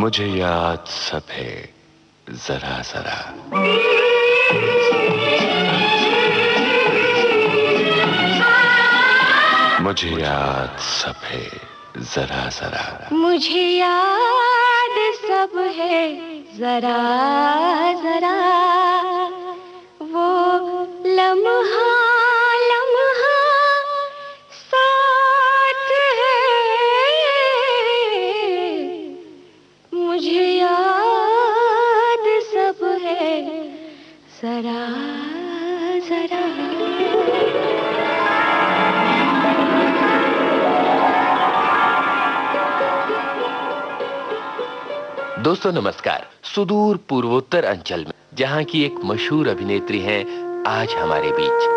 मुझे याद सब है जरा जरा। मुझे याद सब है जरा जरा। मुझे याद सब है जरा जरा। वो लम्हा लम्हा साथ है। मुझे याद सब है जरा जरा। दोस्तों नमस्कार। सुदूर पूर्वोत्तर अंचल में जहां की एक मशहूर अभिनेत्री हैं आज हमारे बीच।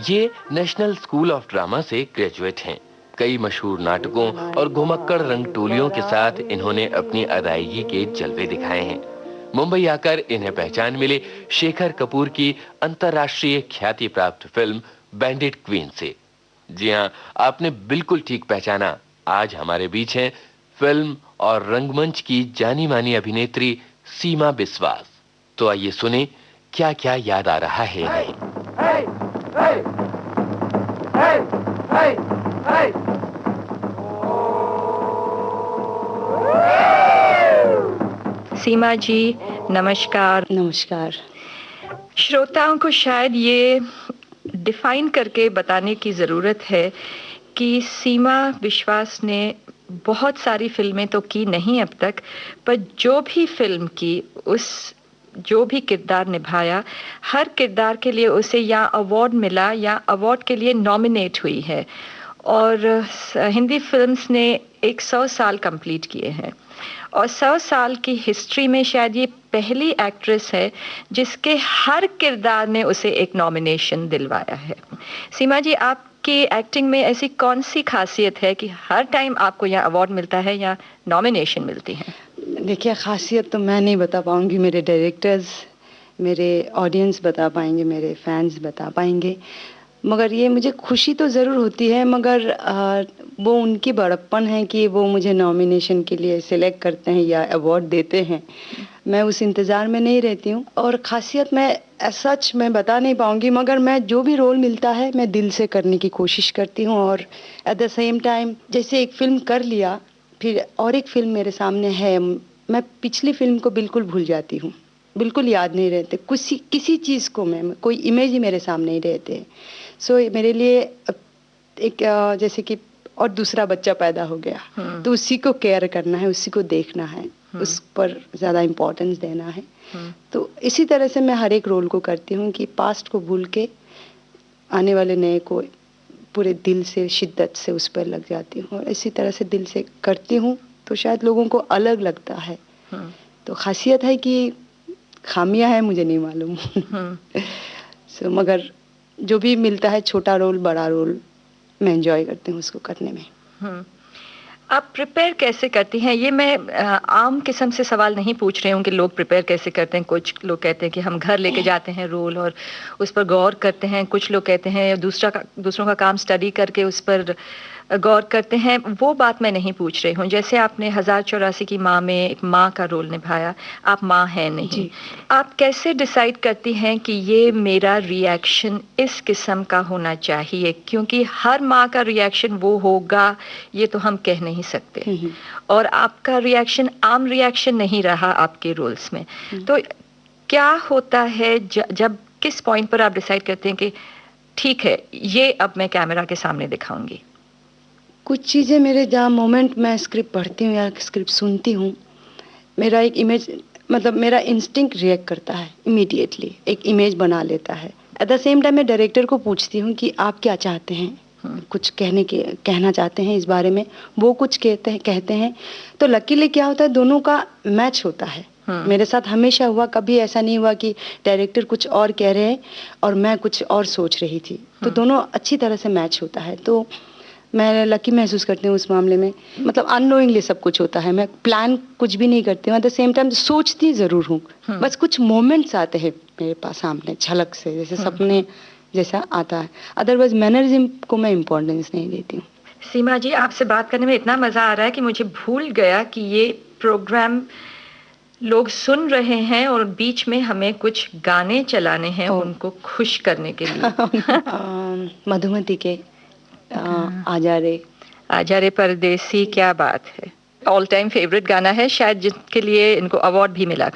ये नेशनल स्कूल ऑफ ड्रामा से ग्रेजुएट हैं। कई मशहूर नाटकों और घुमक्कड़ रंगटोलियों के साथ इन्होंने अपनी अदायगी के जलवे दिखाए हैं। मुंबई आकर इन्हें पहचान मिले शेखर कपूर की अंतर्राष्ट्रीय ख्याति प्राप्त फिल्म बैंडिट क्वीन से। जी हां, आपने बिल्कुल ठीक पहचाना। आज हमारे बीच हैं फिल्म और रंगमंच की जानी मानी अभिनेत्री सीमा बिस्वास। तो आइए सुने क्या क्या याद आ रहा है इन्हें। सीमा जी नमस्कार। नमस्कार। श्रोताओं को शायद ये डिफाइन करके बताने की ज़रूरत है कि सीमा बिस्वास ने बहुत सारी फिल्में तो की नहीं अब तक, पर जो भी फिल्म की, उस जो भी किरदार निभाया, हर किरदार के लिए उसे या अवार्ड मिला या अवार्ड के लिए नॉमिनेट हुई है। और हिंदी फिल्म्स ने 100 साल कंप्लीट किए हैं और 100 साल की हिस्ट्री में शायद ये पहली एक्ट्रेस है जिसके हर किरदार ने उसे एक नॉमिनेशन दिलवाया है। सीमा जी, आपकी एक्टिंग में ऐसी कौन सी खासियत है कि हर टाइम आपको या अवार्ड मिलता है या नॉमिनेशन मिलती है? देखिए, खासियत तो मैं नहीं बता पाऊंगी, मेरे डायरेक्टर्स, मेरे ऑडियंस बता पाएंगे, मेरे फैंस बता पाएंगे। मगर ये मुझे खुशी तो ज़रूर होती है, मगर वो उनकी बड़प्पन है कि वो मुझे नॉमिनेशन के लिए सिलेक्ट करते हैं या अवार्ड देते हैं। मैं उस इंतज़ार में नहीं रहती हूँ। और ख़ासियत मैं सच मैं बता नहीं पाऊँगी, मगर मैं जो भी रोल मिलता है मैं दिल से करने की कोशिश करती हूँ। और एट द सेम टाइम जैसे एक फ़िल्म कर लिया, फिर और एक फ़िल्म मेरे सामने है, मैं पिछली फ़िल्म को बिल्कुल भूल जाती हूँ, बिल्कुल याद नहीं रहते किसी चीज़ को, मैं कोई इमेज ही मेरे सामने नहीं रहते। सो मेरे लिए एक जैसे कि और दूसरा बच्चा पैदा हो गया तो उसी को केयर करना है, उसी को देखना है, उस पर ज़्यादा इम्पोर्टेंस देना है। तो इसी तरह से मैं हर एक रोल को करती हूँ कि पास्ट को भूल के आने वाले नए को पूरे दिल से, शिद्दत से उस पर लग जाती हूँ और इसी तरह से दिल से करती हूँ। तो शायद लोगों को अलग लगता है। तो खासियत है कि खामियां है, मुझे नहीं मालूम। सो मगर जो भी मिलता है, छोटा रोल बड़ा रोल, मैं एंजॉय करती हूँ उसको करने में। आप प्रिपेयर कैसे करती हैं? ये मैं आम किस्म से सवाल नहीं पूछ रही हूँ कि लोग प्रिपेयर कैसे करते हैं। कुछ लोग कहते हैं कि हम घर लेके जाते हैं रोल और उस पर गौर करते हैं। कुछ लोग कहते हैं दूसरों का काम स्टडी करके उस पर गौर करते हैं। वो बात मैं नहीं पूछ रही हूँ। जैसे आपने 1084 की माँ में एक माँ का रोल निभाया, आप माँ हैं नहीं, आप कैसे डिसाइड करती हैं कि ये मेरा रिएक्शन इस किस्म का होना चाहिए? क्योंकि हर माँ का रिएक्शन वो होगा ये तो हम कह नहीं सकते, और आपका रिएक्शन आम रिएक्शन नहीं रहा आपके रोल्स में। तो क्या होता है जब किस पॉइंट पर आप डिसाइड करते हैं कि ठीक है, ये अब मैं कैमरा के सामने दिखाऊंगी? कुछ चीज़ें मेरे जहाँ मोमेंट मैं स्क्रिप्ट पढ़ती हूँ या स्क्रिप्ट सुनती हूँ, मेरा एक इमेज, मतलब मेरा इंस्टिंक्ट रिएक्ट करता है इमीडिएटली, एक इमेज बना लेता है। एट द सेम टाइम मैं डायरेक्टर को पूछती हूँ कि आप क्या चाहते हैं, कुछ कहना चाहते हैं इस बारे में, वो कुछ कहते हैं। तो लकीली क्या होता है, दोनों का मैच होता है। मेरे साथ हमेशा हुआ, कभी ऐसा नहीं हुआ कि डायरेक्टर कुछ और कह रहे हैं और मैं कुछ और सोच रही थी। तो दोनों अच्छी तरह से मैच होता है। तो मैं लकी महसूस करती हूँ उस मामले में। मतलब अननोइंगली सब कुछ होता है, मैं प्लान कुछ भी नहीं करती हूँ, एट द सेम टाइम सोचती ज़रूर हूँ। बस कुछ मोमेंट्स आते हैं मेरे पास सामने झलक से, जैसे सपने जैसा आता है। अदरवाइज मैनरिज्म को मैं इम्पोर्टेंस नहीं देती हूँ। सीमा जी, आपसे बात करने में इतना मजा आ रहा है कि मुझे भूल गया कि ये प्रोग्राम लोग सुन रहे हैं और बीच में हमें कुछ गाने चलाने हैं उनको खुश करने के लिए। मधुमती के आजा रे परदेसी, क्या बात है, ऑल टाइम फेवरेट गाना है, शायद जिसके लिए इनको अवार्ड भी मिला।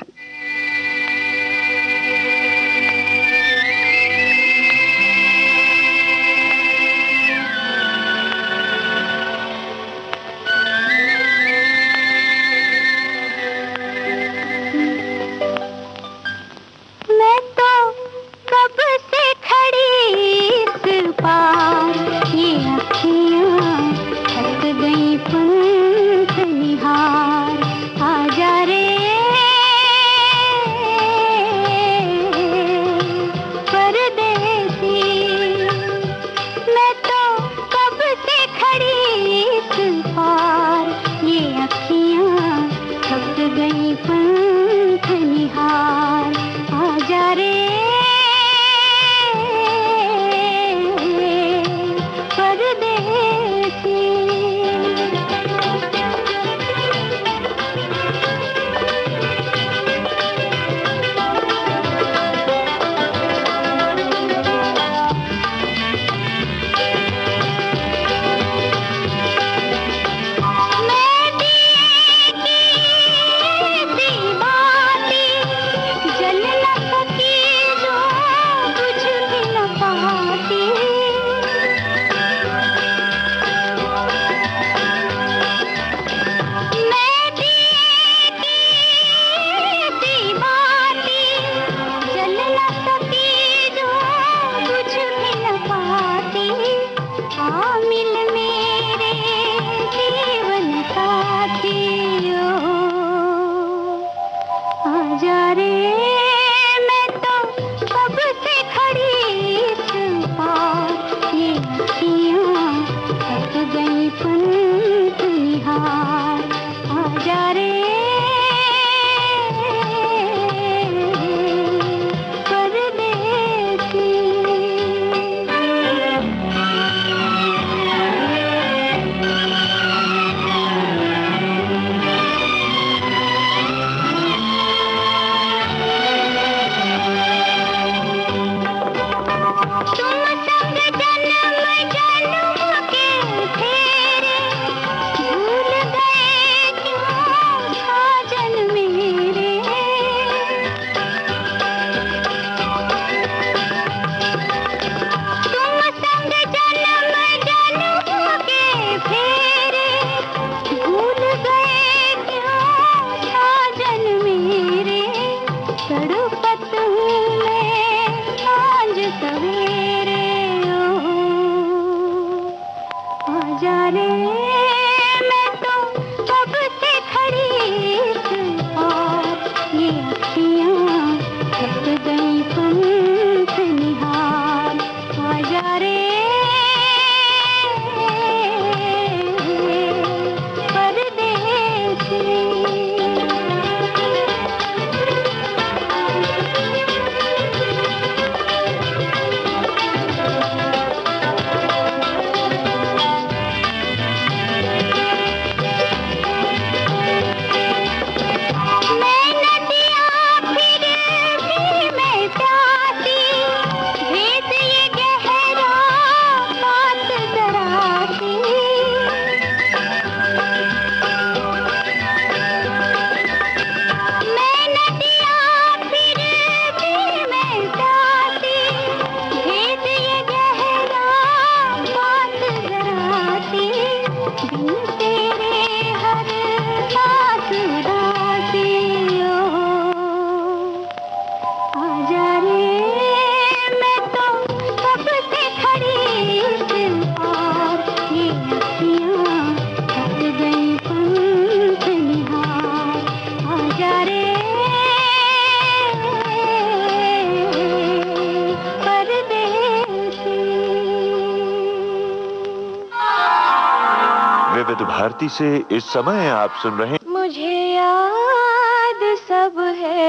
भारती से इस समय आप सुन रहे हैं मुझे याद सब है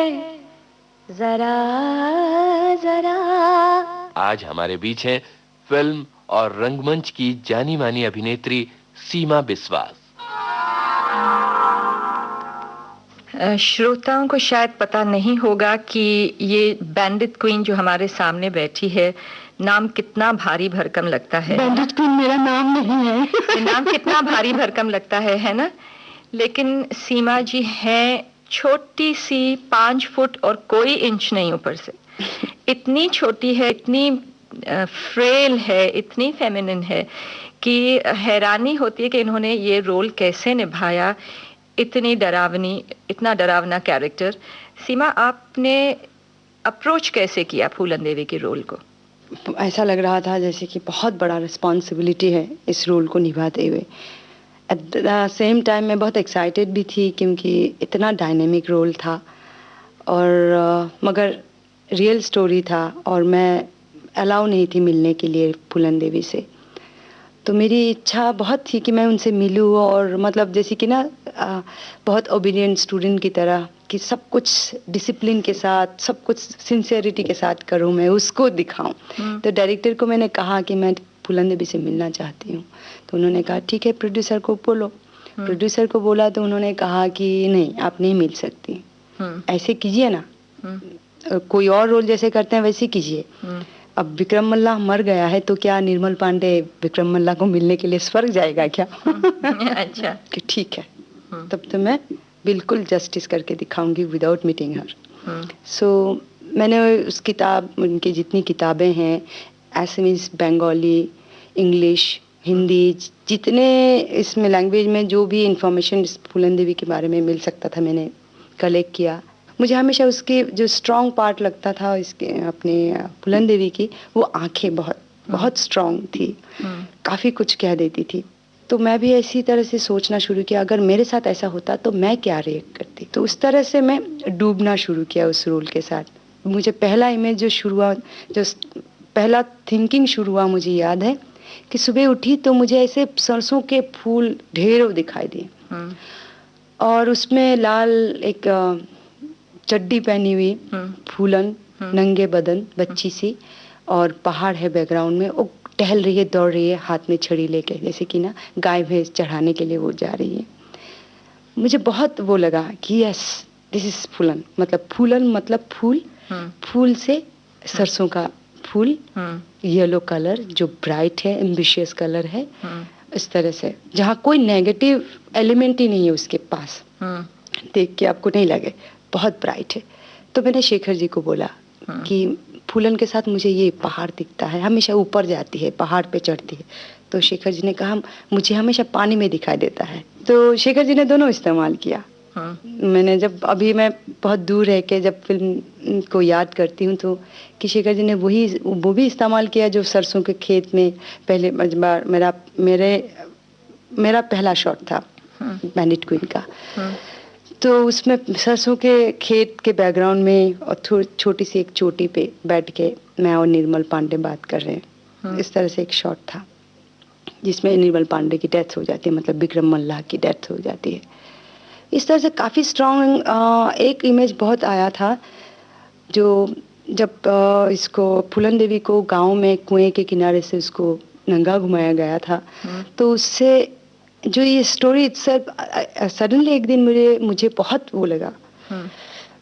जरा जरा। आज हमारे बीच हैं फिल्म और रंगमंच की जानी मानी अभिनेत्री सीमा बिस्वास। श्रोताओं को शायद पता नहीं होगा कि ये बैंडिट क्वीन जो हमारे सामने बैठी है, नाम कितना भारी भरकम लगता है। बैंडिट क्वीन मेरा नाम नहीं है। ये नाम कितना भारी भरकम लगता है ना? लेकिन सीमा जी हैं छोटी सी 5 फुट और कोई इंच नहीं ऊपर से। इतनी छोटी है, इतनी फ्रेल है, इतनी फेमिनिन है कि हैरानी होती है कि इन्होंने ये रोल कैसे निभाया। इतनी डरावनी, इतना डरावना कैरेक्टर। सीमा, आपने अप्रोच कैसे किया फूलन देवी के रोल को? ऐसा लग रहा था जैसे कि बहुत बड़ा रिस्पॉन्सिबिलिटी है इस रोल को निभाते हुए। एट द सेम टाइम मैं बहुत एक्साइटेड भी थी क्योंकि इतना डायनेमिक रोल था और मगर रियल स्टोरी था और मैं अलाउ नहीं थी मिलने के लिए फूलन देवी से। तो मेरी इच्छा बहुत थी कि मैं उनसे मिलूं और मतलब जैसे कि ना बहुत ओबीडियंट स्टूडेंट की तरह कि सब कुछ डिसिप्लिन के साथ, सब कुछ सिंसियरिटी के साथ करूं, मैं उसको दिखाऊं। तो डायरेक्टर को मैंने कहा कि मैं फूलन देवी से मिलना चाहती हूं। तो उन्होंने कहा ठीक है, प्रोड्यूसर को बोलो। प्रोड्यूसर को बोला तो उन्होंने कहा कि नहीं, आप नहीं मिल सकती, ऐसे कीजिए ना, कोई और रोल जैसे करते हैं वैसे कीजिए। अब विक्रम मल्लाह मर गया है तो क्या निर्मल पांडे विक्रम मल्लाह को मिलने के लिए स्वर्ग जाएगा क्या? अच्छा, कि ठीक है, तब तो मैं बिल्कुल जस्टिस करके दिखाऊंगी विदाउट मीटिंग हर। सो मैंने उस किताब, उनकी जितनी किताबें हैं, असमीज, बंगाली, इंग्लिश, हिंदी, जितने इसमें लैंग्वेज में जो भी इंफॉर्मेशन फूलन देवी के बारे में मिल सकता था मैंने कलेक्ट किया। मुझे हमेशा उसके जो स्ट्रॉन्ग पार्ट लगता था इसके अपने फूलन देवी की, वो आंखें बहुत बहुत स्ट्रॉन्ग थी, काफ़ी कुछ कह देती थी। तो मैं भी इसी तरह से सोचना शुरू किया, अगर मेरे साथ ऐसा होता तो मैं क्या रिएक्ट करती। तो उस तरह से मैं डूबना शुरू किया उस रोल के साथ। मुझे पहला इमेज जो शुरू हुआ, जो पहला थिंकिंग शुरू हुआ, मुझे याद है कि सुबह उठी तो मुझे ऐसे सरसों के फूल ढेरों दिखाई दिए और उसमें लाल एक चड्डी पहनी हुई फूलन, नंगे बदन, बच्ची सी, और पहाड़ है बैकग्राउंड में। वो टहल रही है, दौड़ रही है, हाथ में छड़ी लेके, जैसे कि ना गाय भैंस चढ़ाने के लिए वो जा रही है। मुझे बहुत वो लगा कि यस, दिस इज फूलन। मतलब फूलन मतलब फूल, फूल से सरसों का फूल, येलो कलर जो ब्राइट है, एम्बिशियस कलर है, इस तरह से जहाँ कोई नेगेटिव एलिमेंट ही नहीं है उसके पास, देख के आपको नहीं लगे, बहुत ब्राइट है। तो मैंने शेखर जी को बोला कि फूलन के साथ मुझे ये पहाड़ दिखता है, हमेशा ऊपर जाती है, पहाड़ पे चढ़ती है। तो शेखर जी ने कहा मुझे हमेशा पानी में दिखाई देता है। तो शेखर जी ने दोनों इस्तेमाल किया। मैंने जब अभी मैं बहुत दूर रह के जब फिल्म को याद करती हूँ तो कि शेखर जी ने वो भी इस्तेमाल किया जो सरसों के खेत में पहले मेरा पहला शॉट था बैंडिट क्वीन का। तो उसमें सरसों के खेत के बैकग्राउंड में और छोटी सी एक चोटी पे बैठ के मैं और निर्मल पांडे बात कर रहे हैं, इस तरह से एक शॉट था जिसमें निर्मल पांडे की डेथ हो जाती है, मतलब विक्रम मल्लाह की डेथ हो जाती है। इस तरह से काफ़ी स्ट्रॉन्ग एक इमेज बहुत आया था। जो जब इसको फूलन देवी को गांव में कुएं के किनारे से उसको नंगा घुमाया गया था, तो उससे जो ये स्टोरी सडनली एक दिन मुझे बहुत वो लगा,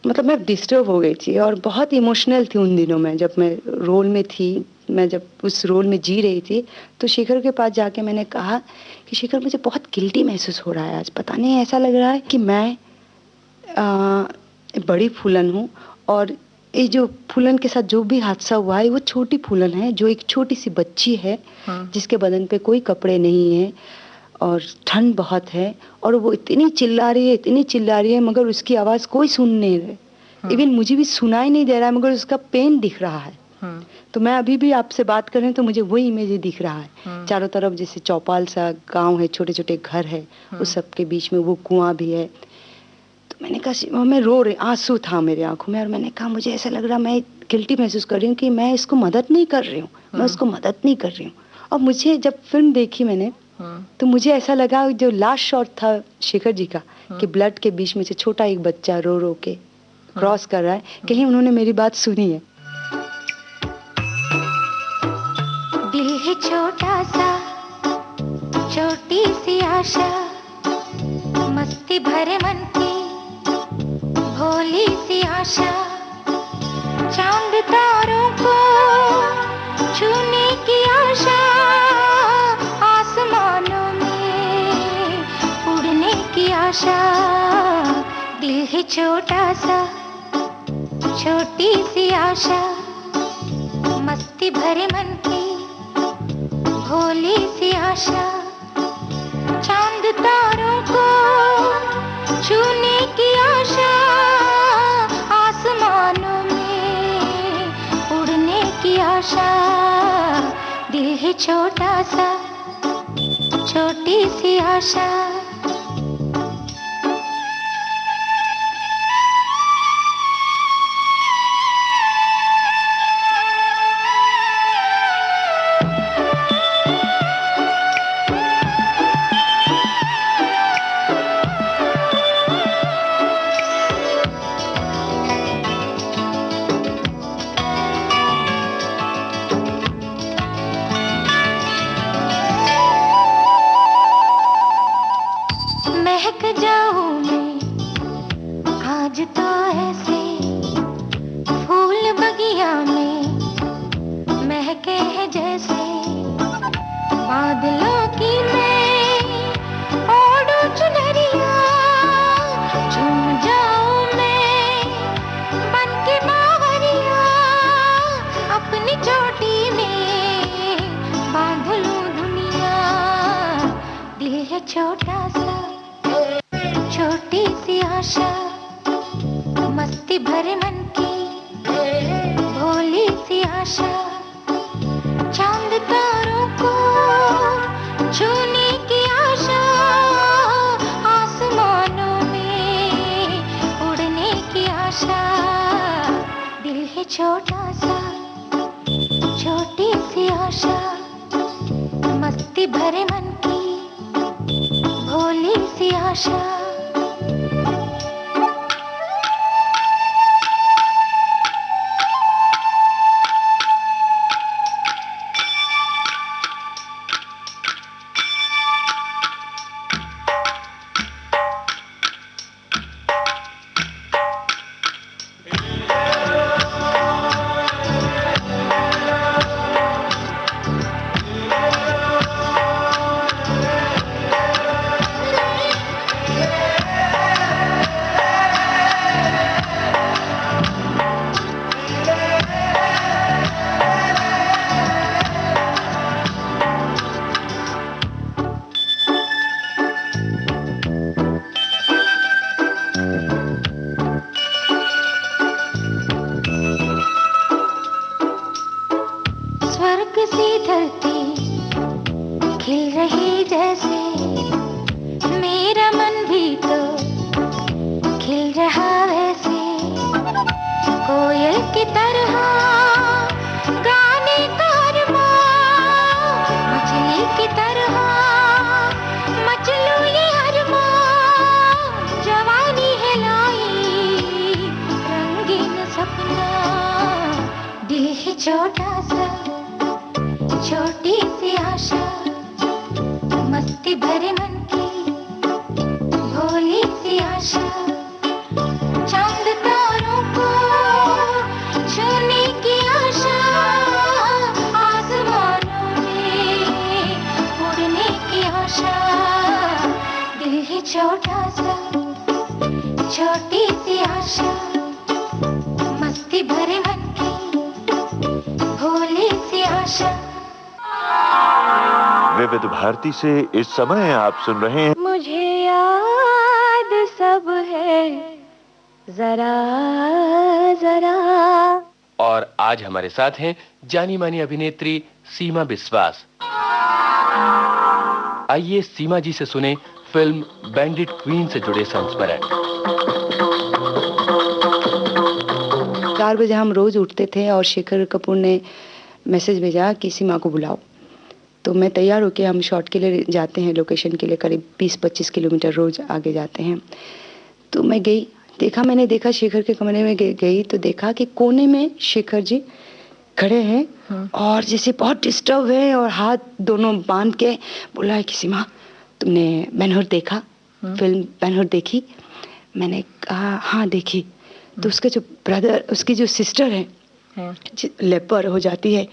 मतलब मैं डिस्टर्ब हो गई थी और बहुत इमोशनल थी उन दिनों में जब मैं रोल में थी। मैं जब उस रोल में जी रही थी तो शेखर के पास जाके मैंने कहा कि शेखर, मुझे बहुत गिल्टी महसूस हो रहा है आज, पता नहीं ऐसा लग रहा है कि मैं बड़ी फूलन हूँ और ये जो फूलन के साथ जो भी हादसा हुआ है वो छोटी फूलन है, जो एक छोटी सी बच्ची है जिसके बदन पे कोई कपड़े नहीं है और ठंड बहुत है और वो इतनी चिल्ला रही है मगर उसकी आवाज़ कोई सुन नहीं रहा। इवन मुझे भी सुनाई नहीं दे रहा है मगर उसका पेन दिख रहा है। तो मैं अभी भी आपसे बात कर रही हूँ तो मुझे वही इमेज दिख रहा है। चारों तरफ जैसे चौपाल सा गांव है, छोटे छोटे घर है, उस सब के बीच में वो कुआं भी है। तो मैंने कहा, मैं रो रही, आंसू था मेरे आंखों में और मैंने कहा मुझे ऐसा लग रहा, मैं गिल्टी महसूस कर रही हूँ कि मैं इसको मदद नहीं कर रही हूँ, मैं उसको मदद नहीं कर रही हूँ। और मुझे जब फिल्म देखी मैंने तो मुझे ऐसा लगा जो लास्ट शॉट था शेखर जी का कि ब्लड के बीच में से छोटा एक बच्चा रो रो के क्रॉस कर रहा है, कहीं उन्होंने मेरी बात सुनी है। दिल है छोटा सा, छोटी सी आशा, मस्ती भरे मन की भोली सी आशा, चांद तारों को छूने की आशा, आसमानों में उड़ने की आशा। दिल है छोटा सा, छोटी सी आशा, मस्ती भरे मन की भोली सी आशा, चांद तारों को छूने की आशा, आसमानों में उड़ने की आशा। दिल है छोटा सा, छोटी सी आशा। महक जाऊं मैं आज तो ऐसे, फूल बगिया में महके हैं जैसे, बादलों की मैं ओढ़ूं चुनरिया, झूम जाऊं मैं बन के बावरिया, अपनी चोटी में बांध लूं दुनिया। दिल है छोटा सा, छोटी सी आशा, मस्ती भरे मन की भोली सी आशा, चांद तारों को छूने की आशा, आसमानों में उड़ने की आशा। दिल है छोटा सा, छोटी सी आशा, मस्ती भरे मन की भोली सी आशा। सी धरती खिल रही जैसे, मेरा मन भी तो खिल रहा वैसे, कोयल की तरह गाने का अरमां, मछली की तरह मचलूं ये अरमां, जवानी है लाई रंगीन सपना। दिल है छोटा सा, छोटी सी आशा, मस्ती भरे मन की भोली सी आशा, चांद तारों को छूने की आशा, आसमानों में उड़ने की आशा। दिल है छोटा सा, छोटी सी आशा, मस्ती भरे मन की भोली सी आशा। विविध भारती से इस समय आप सुन रहे हैं मुझे याद सब है जरा जरा। और आज हमारे साथ हैं जानी मानी अभिनेत्री सीमा बिस्वास। आइए सीमा जी से सुने फिल्म बैंडिट क्वीन से जुड़े संस्मरण। 4 बजे हम रोज उठते थे और शेखर कपूर ने मैसेज भेजा कि सीमा को बुलाओ। तो मैं तैयार होके हम शॉट के लिए जाते हैं, लोकेशन के लिए करीब 20-25 किलोमीटर रोज आगे जाते हैं। तो मैं गई, मैंने देखा शेखर के कमरे में गई तो देखा कि कोने में शेखर जी खड़े हैं और जैसे बहुत डिस्टर्ब है और हाथ दोनों बांध के बोला है कि सीमा तुमने बेनहर देखा, फिल्म बेनहर देखी? मैंने कहा हाँ देखी। तो उसके जो ब्रदर, उसकी जो सिस्टर है लेपर हो जाती है,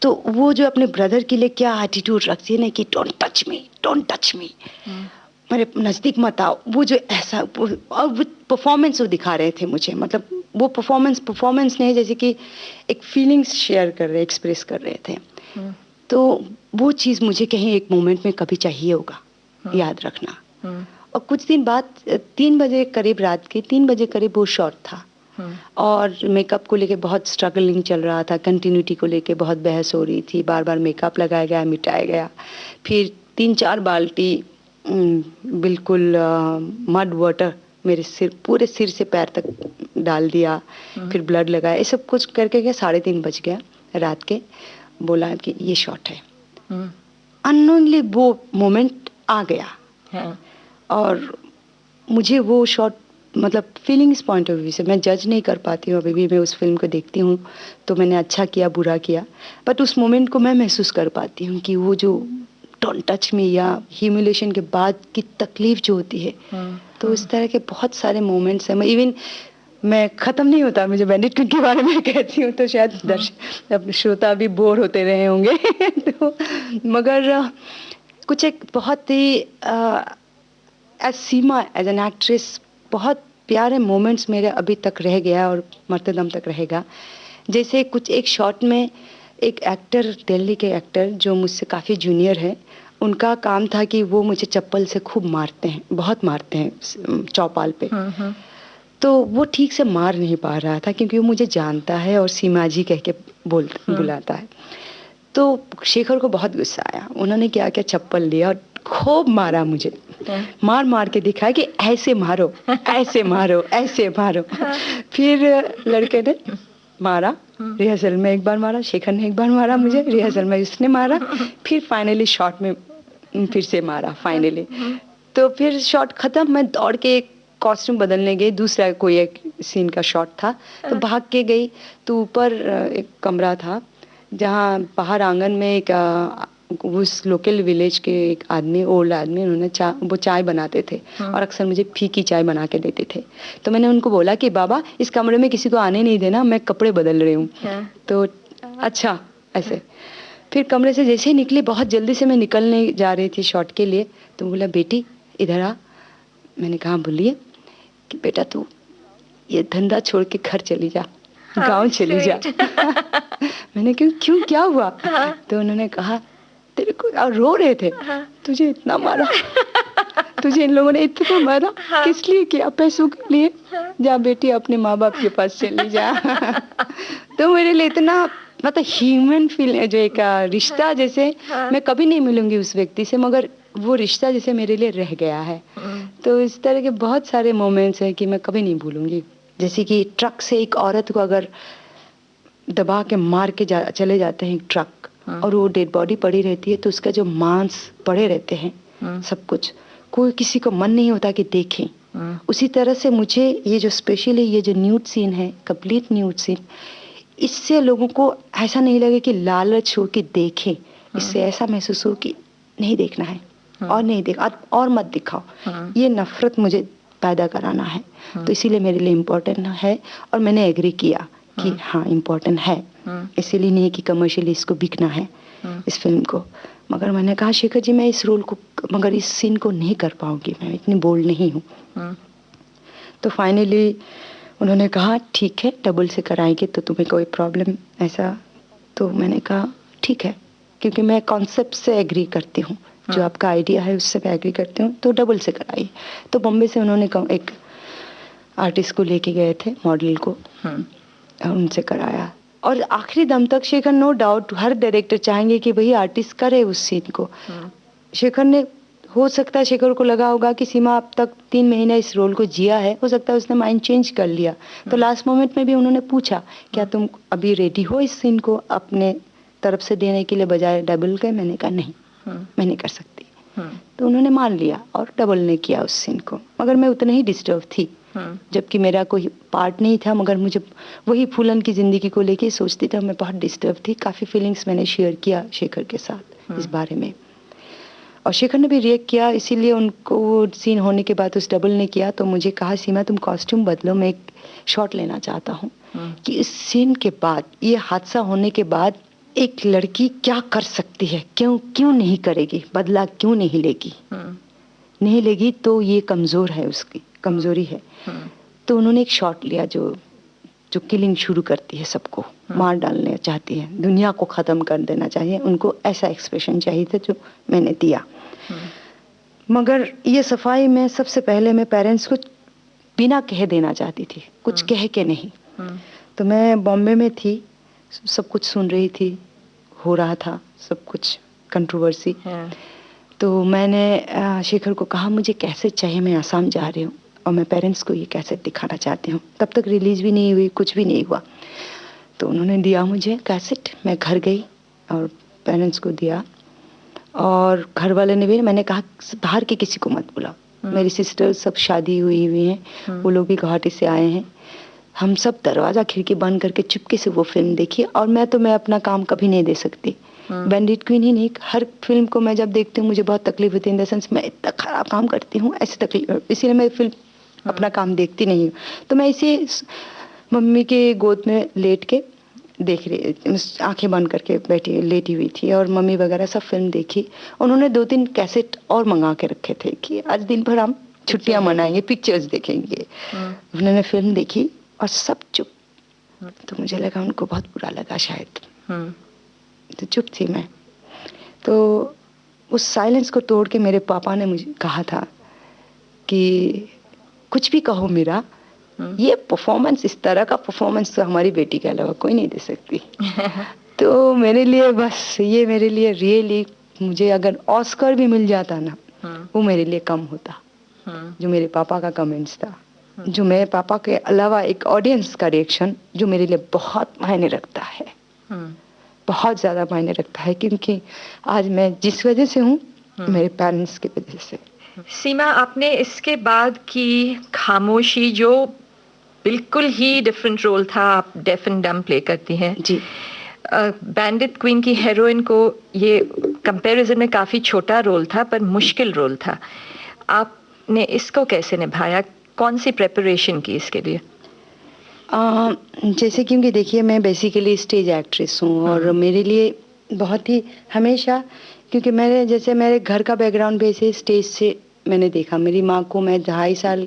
तो वो जो अपने ब्रदर के लिए क्या एटीट्यूड रखती है ना कि डोंट टच मी, मेरे नज़दीक मत आओ, वो जो ऐसा और वो परफॉर्मेंस वो दिखा रहे थे मुझे, मतलब वो परफॉर्मेंस नहीं, जैसे कि एक फीलिंग्स शेयर कर रहे, एक्सप्रेस कर रहे थे। तो वो चीज़ मुझे कहीं एक मोमेंट में कभी चाहिए होगा, याद रखना। और कुछ दिन बाद 3 बजे करीब, रात के 3 बजे करीब वो शॉट था और मेकअप को लेके बहुत स्ट्रगलिंग चल रहा था, कंटिन्यूटी को लेके बहुत बहस हो रही थी, बार बार मेकअप लगाया गया, मिटाया गया, फिर 3-4 बाल्टी बिल्कुल मड वाटर मेरे सिर, पूरे सिर से पैर तक डाल दिया, फिर ब्लड लगाया, ये सब कुछ करके गया। 3:30 बज गया रात के, बोला कि ये शॉट है। अननोइंगली वो मोमेंट आ गया और मुझे वो शॉट, मतलब फीलिंग्स पॉइंट ऑफ व्यू से मैं जज नहीं कर पाती हूँ, अभी भी मैं उस फिल्म को देखती हूँ तो मैंने अच्छा किया बुरा किया, बट उस मोमेंट को मैं महसूस कर पाती हूँ कि वो जो डोंट टच मी या ह्यूमिलेशन के बाद की तकलीफ जो होती है। तो इस तरह के बहुत सारे मोमेंट्स हैं। मैं ख़त्म नहीं होता, मुझे बैंडिट क्वीन के बारे में कहती हूँ तो शायद दर्शक अपने श्रोता भी बोर होते रहे होंगे तो मगर कुछ एक बहुत ही as Seema, as an actress, बहुत प्यारे मोमेंट्स मेरे अभी तक रह गया और मरते दम तक रहेगा। जैसे कुछ एक शॉट में एक एक्टर, दिल्ली के एक्टर जो मुझसे काफ़ी जूनियर है, उनका काम था कि वो मुझे चप्पल से खूब मारते हैं, बहुत मारते हैं चौपाल पे। तो वो ठीक से मार नहीं पा रहा था क्योंकि वो मुझे जानता है और सीमा जी कह के बुलाता है। तो शेखर को बहुत गुस्सा आया, उन्होंने क्या क्या चप्पल लिया और खूब मारा मुझे, मार के दिखाया कि ऐसे मारो, ऐसे मारो, ऐसे मारो। फिर लड़के ने मारा, रिहर्सल में एक बार मारा, शेखर ने एक बार मारा मुझे, रिहर्सल में उसने मारा, फिर फाइनली शॉट में फिर से मारा फाइनली। तो फिर शॉट खत्म, मैं दौड़ के एक कॉस्ट्यूम बदलने गई, दूसरा कोई एक सीन का शॉट था तो भाग के गई। तो ऊपर एक कमरा था जहाँ बाहर आंगन में एक उस लोकल विलेज के एक आदमी, ओल्ड आदमी, उन्होंने वो चाय बनाते थे और अक्सर मुझे फीकी चाय बना के देते थे। तो मैंने उनको बोला कि बाबा इस कमरे में किसी को आने नहीं देना, मैं कपड़े बदल रही हूँ। तो अच्छा ऐसे। फिर कमरे से जैसे ही निकली, बहुत जल्दी से मैं निकलने जा रही थी शॉट के लिए, तो बोला बेटी इधर आ। मैंने कहा बोलिए। कि बेटा तू ये धंधा छोड़ के घर चली जा, गाँव चली जा। मैंने क्यों क्या हुआ? तो उन्होंने कहा तेरे को, और रो रहे थे, तुझे इतना मारा, तुझे इन लोगों ने इतना मारा, किस लिए किया? पैसों के लिए? जा बेटी अपने माँ बाप के पास चली जा। तो मेरे लिए इतना, मतलब ह्यूमन फील, जो एक रिश्ता जैसे मैं कभी नहीं मिलूंगी उस व्यक्ति से, मगर वो रिश्ता जैसे मेरे लिए रह गया है। तो इस तरह के बहुत सारे मोमेंट्स हैं कि मैं कभी नहीं भूलूंगी। जैसे कि ट्रक से एक औरत को अगर दबा के मार के चले जाते हैं एक ट्रक, और वो डेड बॉडी पड़ी रहती है, तो उसका जो मांस पड़े रहते हैं सब कुछ, कोई किसी को मन नहीं होता कि देखें। उसी तरह से मुझे ये जो स्पेशली ये जो न्यूड सीन है, कंप्लीट न्यूड सीन, इससे लोगों को ऐसा नहीं लगे कि लालच हो कि देखें, इससे ऐसा महसूस हो कि नहीं देखना है और नहीं देखा और मत दिखाओ, ये नफरत मुझे पैदा कराना है। तो इसीलिए मेरे लिए इम्पोर्टेंट है और मैंने एग्री किया कि हाँ इम्पोर्टेंट है, इसीलिए नहीं कि कमर्शियली इसको बिकना है इस फिल्म को। मगर मैंने कहा शेखर जी मैं इस रोल को, मगर इस सीन को नहीं कर पाऊंगी, मैं इतनी बोल्ड नहीं हूँ। तो फाइनली उन्होंने कहा ठीक है डबल से कराएंगे तो तुम्हें कोई प्रॉब्लम ऐसा? तो मैंने कहा ठीक है, क्योंकि मैं कॉन्सेप्ट से एग्री करती हूँ, जो आपका आइडिया है उससे मैं एग्री करती हूँ, तो डबल से कराइए। तो बॉम्बे से उन्होंने एक आर्टिस्ट को लेके गए थे, मॉडल को, और उनसे कराया। और आखिरी दम तक शेखर, नो डाउट हर डायरेक्टर चाहेंगे कि वही आर्टिस्ट करे उस सीन को। शेखर ने, हो सकता है शेखर को लगा होगा कि सीमा अब तक 3 महीने इस रोल को जिया है, हो सकता है उसने माइंड चेंज कर लिया। तो लास्ट मोमेंट में भी उन्होंने पूछा क्या तुम अभी रेडी हो इस सीन को अपने तरफ से देने के लिए बजाय डबल के, मैंने कहा नहीं, मैं नहीं कर सकती। तो उन्होंने मान लिया और डबल ने किया उस सीन को, मगर मैं उतना ही डिस्टर्ब थी, जबकि मेरा कोई पार्ट नहीं था, मगर मुझे वही फूलन की ज़िंदगी को लेके सोचती थी, मैं बहुत डिस्टर्ब थी। काफ़ी फीलिंग्स मैंने शेयर किया शेखर के साथ इस बारे में, और शेखर ने भी रिएक्ट किया। इसीलिए उनको वो सीन होने के बाद उस डबल ने किया तो मुझे कहा, सीमा तुम कॉस्ट्यूम बदलो, मैं एक शॉट लेना चाहता हूँ कि इस सीन के बाद, ये हादसा होने के बाद एक लड़की क्या कर सकती है, क्यों नहीं करेगी, बदला क्यों नहीं लेगी, नहीं लेगी तो ये कमज़ोर है, उसकी कमज़ोरी है। तो उन्होंने एक शॉट लिया जो किलिंग शुरू करती है, सबको मार डालना चाहती है, दुनिया को ख़त्म कर देना चाहिए, उनको ऐसा एक्सप्रेशन चाहिए था जो मैंने दिया। मगर ये सफाई में सबसे पहले मैं पेरेंट्स को बिना कहे देना चाहती थी, कुछ कह के नहीं। तो मैं बॉम्बे में थी, सब कुछ सुन रही थी, हो रहा था सब कुछ कंट्रोवर्सी। तो मैंने शेखर को कहा मुझे कैसेट चाहिए, मैं आसाम जा रही हूँ और मैं पेरेंट्स को ये कैसेट दिखाना चाहती हूँ। तब तक रिलीज भी नहीं हुई, कुछ भी नहीं हुआ। तो उन्होंने दिया मुझे कैसेट, मैं घर गई और पेरेंट्स को दिया, और घर वाले ने भी, मैंने कहा बाहर के किसी को मत बुलाओ, मेरी सिस्टर सब शादी हुई हैं, वो लोग भी गुवाहाटी से आए हैं, हम सब दरवाज़ा खिड़की बंद करके चुपके से वो फिल्म देखी। और मैं अपना काम कभी नहीं दे सकती, बैंडिट क्वीन ही नहीं, हर फिल्म को मैं जब देखती हूँ मुझे बहुत तकलीफ होती है, इन द सेंस मैं इतना ख़राब काम करती हूँ, ऐसी तकलीफ, इसीलिए मैं फिल्म अपना काम देखती नहीं हूँ। तो मैं इसे मम्मी के गोद में लेट के देख रही, आंखें बंद करके बैठी लेटी हुई थी, और मम्मी वगैरह सब फिल्म देखी। उन्होंने 2-3 कैसेट और मंगा के रखे थे कि आज दिन भर हम छुट्टियां मनाएंगे, पिक्चर्स देखेंगे। उन्होंने फिल्म देखी और सब चुप। तो मुझे लगा उनको बहुत बुरा लगा शायद, तो चुप थी मैं। तो उस साइलेंस को तोड़ के मेरे पापा ने मुझे कहा था कि कुछ भी कहो मीरा, ये परफॉर्मेंस, इस तरह का परफॉर्मेंस तो हमारी बेटी के अलावा कोई नहीं दे सकती। तो मेरे लिए बस ये, मेरे लिए रियली, मुझे अगर ऑस्कर भी मिल जाता ना, वो मेरे लिए कम होता, जो मेरे पापा का कमेंट्स था, जो मेरे पापा के अलावा एक ऑडियंस का रिएक्शन, जो मेरे लिए बहुत मायने रखता है, बहुत ज़्यादा मायने रखता है, क्योंकि आज मैं जिस वजह से हूँ, मेरे पेरेंट्स की वजह से। सीमा, आपने इसके बाद की खामोशी, जो बिल्कुल ही डिफरेंट रोल था, आप डेफ एंड डम प्ले करती हैं जी। बैंडिट क्वीन की हीरोइन को ये कंपैरिजन में काफ़ी छोटा रोल था, पर मुश्किल रोल था। आपने इसको कैसे निभाया, कौन सी प्रेपरेशन की इसके लिए? जैसे क्योंकि देखिए मैं बेसिकली स्टेज एक्ट्रेस हूँ, और मेरे लिए बहुत ही हमेशा, क्योंकि मेरे घर का बैकग्राउंड भी ऐसे स्टेज से मैंने देखा। मेरी माँ को मैं 2.5 साल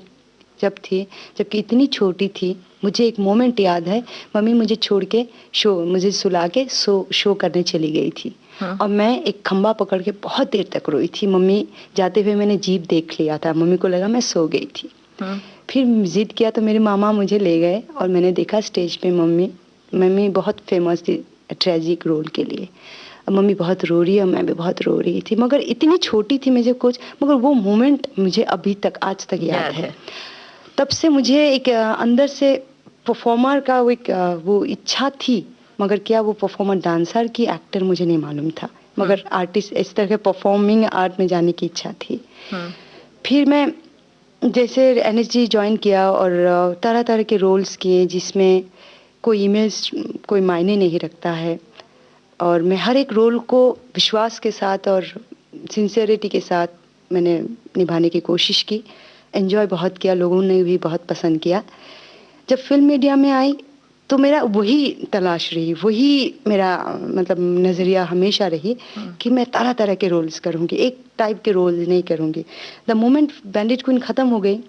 जब थी, जबकि इतनी छोटी थी, मुझे एक मोमेंट याद है, मम्मी मुझे छोड़ के मुझे सुला के शो करने चली गई थी, और मैं एक खंबा पकड़ के बहुत देर तक रोई थी। मम्मी जाते हुए मैंने जीप देख लिया था, मम्मी को लगा मैं सो गई थी। फिर जिद किया तो मेरे मामा मुझे ले गए, और मैंने देखा स्टेज पे मम्मी बहुत फेमस थी ट्रेजिक रोल के लिए। मम्मी बहुत रो रही है, मैं भी बहुत रो रही थी, मगर इतनी छोटी थी मुझे कुछ, मगर वो मोमेंट मुझे अभी तक, आज तक याद है। तब से मुझे एक अंदर से परफॉर्मर का वो इच्छा थी, मगर क्या वो परफॉर्मर, डांसर की, एक्टर मुझे नहीं मालूम था, मगर आर्टिस्ट, इस तरह के परफॉर्मिंग आर्ट में जाने की इच्छा थी। फिर मैं जैसे एनएसजी ज्वाइन किया और तरह तरह के रोल्स किए, जिसमें कोई इमेज, कोई मायने नहीं रखता है, और मैं हर एक रोल को विश्वास के साथ और सिंसियरिटी के साथ मैंने निभाने की कोशिश की। एंजॉय बहुत किया, लोगों ने भी बहुत पसंद किया। जब फिल्म मीडिया में आई तो मेरा वही तलाश रही, वही मेरा मतलब नज़रिया हमेशा रही कि मैं तरह तरह के रोल्स करूँगी, एक टाइप के रोल नहीं करूँगी। द मोमेंट बैंडिट क्वीन ख़त्म हो गई,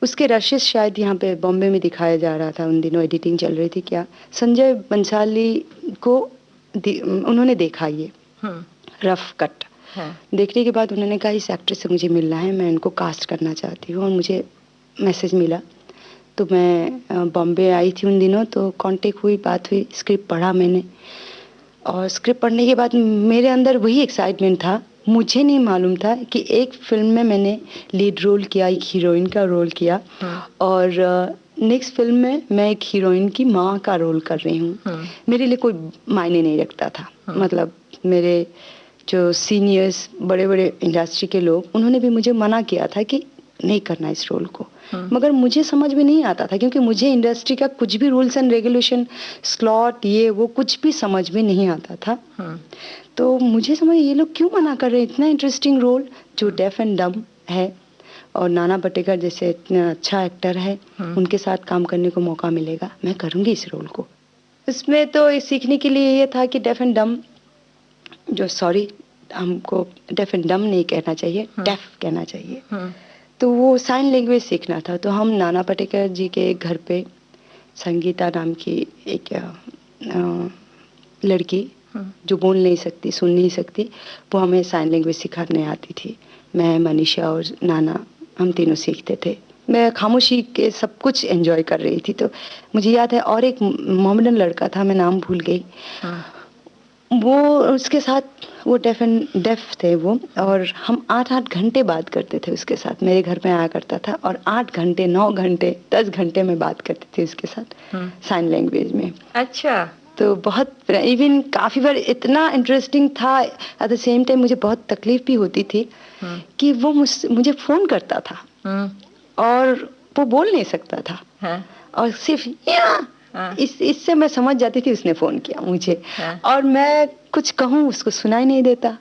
उसके रशेस शायद यहाँ पे बॉम्बे में दिखाया जा रहा था, उन दिनों एडिटिंग चल रही थी क्या, संजय बंसाली को उन्होंने देखा ये रफ कट। देखने के बाद उन्होंने कहा इस एक्ट्रेस से मुझे मिलना है, मैं इनको कास्ट करना चाहती हूँ, और मुझे मैसेज मिला। तो मैं बॉम्बे आई थी उन दिनों, तो कांटेक्ट हुई, बात हुई, स्क्रिप्ट पढ़ा मैंने, और स्क्रिप्ट पढ़ने के बाद मेरे अंदर वही एक्साइटमेंट था। मुझे नहीं मालूम था कि एक फिल्म में मैंने लीड रोल किया, एक हीरोइन का रोल किया, और नेक्स्ट फिल्म में मैं एक हीरोइन की माँ का रोल कर रही हूँ। मेरे लिए कोई मायने नहीं रखता था, मतलब मेरे जो सीनियर्स, बड़े बड़े इंडस्ट्री के लोग, उन्होंने भी मुझे मना किया था कि नहीं करना इस रोल को। मगर मुझे समझ में नहीं आता था, क्योंकि मुझे इंडस्ट्री का कुछ भी रूल्स एंड रेगुलेशन, स्लॉट, ये वो कुछ भी समझ में नहीं आता था। तो मुझे समझ, ये लोग क्यों मना कर रहे हैं, इतना इंटरेस्टिंग रोल जो डेफ एंड डम है, और नाना पाटेकर जैसे इतना अच्छा एक्टर है, उनके साथ काम करने को मौका मिलेगा, मैं करूँगी इस रोल को। इसमें तो सीखने के लिए ये था कि डेफ एंड डम जो, सॉरी हमको डेफ एंड डम नहीं कहना चाहिए, डेफ कहना चाहिए। तो वो साइन लैंग्वेज सीखना था। तो हम नाना पाटेकर जी के घर पे संगीता नाम की एक लड़की जो बोल नहीं सकती, सुन नहीं सकती, वो हमें साइन लैंग्वेज सिखाने आती थी। मैं, मनीषा और नाना, हम तीनों सीखते थे। मैं खामोशी के सब कुछ एंजॉय कर रही थी। तो मुझे याद है, और एक मोहम्मदन लड़का था, मैं नाम भूल गई, वो उसके साथ, वो डेफ थे वो, और हम 8-8 घंटे बात करते थे उसके साथ। मेरे घर पे आया करता था और 8 घंटे, 9 घंटे, 10 घंटे में बात करती थी उसके साथ साइन लैंग्वेज में। अच्छा। तो बहुत, इवन काफ़ी बार इतना इंटरेस्टिंग था, एट द सेम टाइम मुझे बहुत तकलीफ भी होती थी कि वो मुझे फ़ोन करता था और वो बोल नहीं सकता था, और सिर्फ इससे मैं समझ जाती थी उसने फोन किया मुझे, और मैं कुछ कहूँ उसको सुनाई नहीं देता।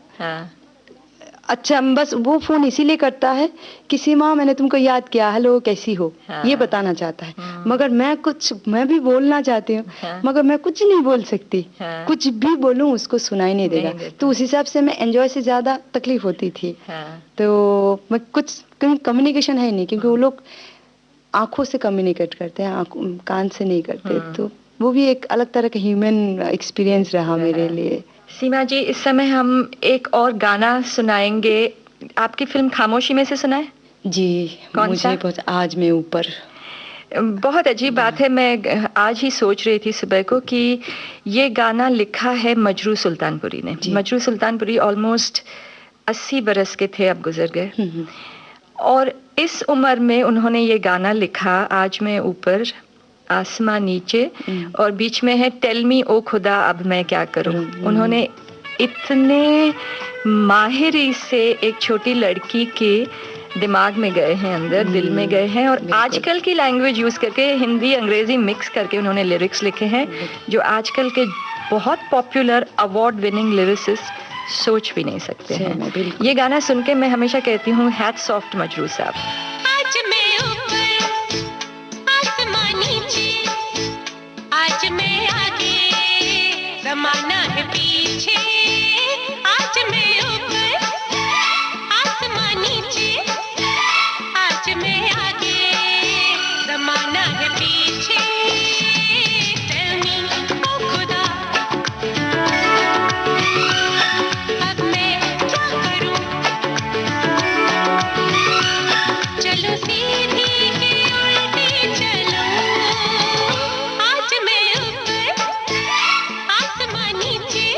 अच्छा, बस वो फोन इसीलिए करता है कि सीमा मैंने तुमको याद किया, हेलो कैसी हो, ये बताना चाहता है। मगर मैं भी बोलना चाहती हूँ, मगर मैं कुछ नहीं बोल सकती, कुछ भी बोलूँ उसको सुनाई नहीं देगा। तो उस हिसाब से मैं एंजॉय से ज्यादा तकलीफ होती थी। तो मैं कुछ कम्युनिकेशन है नहीं, क्योंकि वो लोग आंखों से कम्युनिकेट करते हैं, कान से नहीं करते। तो वो भी एक अलग तरह का ह्यूमन एक्सपीरियंस रहा मेरे लिए। सीमा जी, इस समय हम एक और गाना सुनाएंगे, आपकी फिल्म खामोशी में से सुनाए? जी, कौन मुझे सा? बहुत, आज मैं ऊपर। बहुत अजीब बात है, मैं आज ही सोच रही थी सुबह को कि ये गाना लिखा है मजरू सुल्तानपुरी ने। मजरू सुल्तानपुरी ऑलमोस्ट 80 बरस के थे, अब गुजर गए, और इस उम्र में उन्होंने ये गाना लिखा, आज मैं ऊपर आसमां नीचे, और बीच में है टेल मी ओ खुदा अब मैं क्या करूं। उन्होंने इतने माहिरी से एक छोटी लड़की के दिमाग में गए हैं, अंदर दिल में गए हैं, और आजकल की लैंग्वेज यूज करके, हिंदी अंग्रेजी मिक्स करके उन्होंने लिरिक्स लिखे हैं जो आजकल के बहुत पॉपुलर अवार्ड विनिंग लिरिसिस्ट सोच भी नहीं सकते हैं। ये गाना सुन के मैं हमेशा कहती हूँ हैट्स ऑफ टू मजरू साहब। आज मैं ऊपर आसमां नीचे, आज मैं आगे जमाना है पीछे, आज मैं ऊपर आसमां नीचे, आज मैं आगे जमाना है पीछे। Tell me, ओ खुदा अब मैं क्या करूं, चलो सीधी की उल्टी चलो, आज मैं ऊपर आसमां नीचे,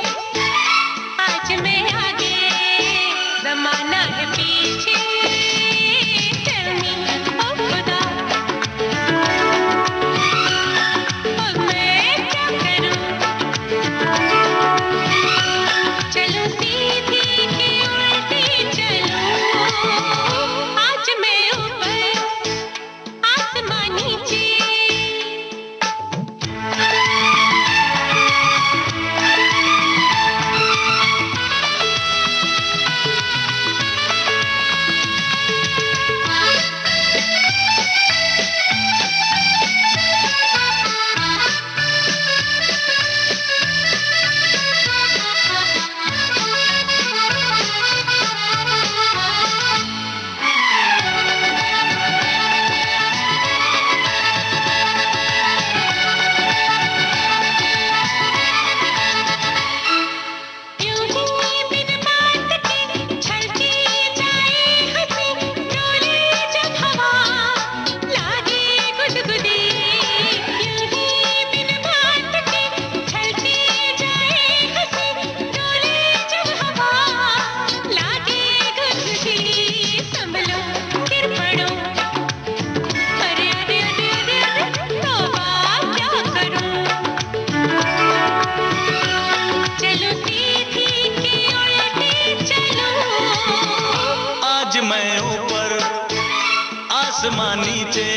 आसमां नीचे,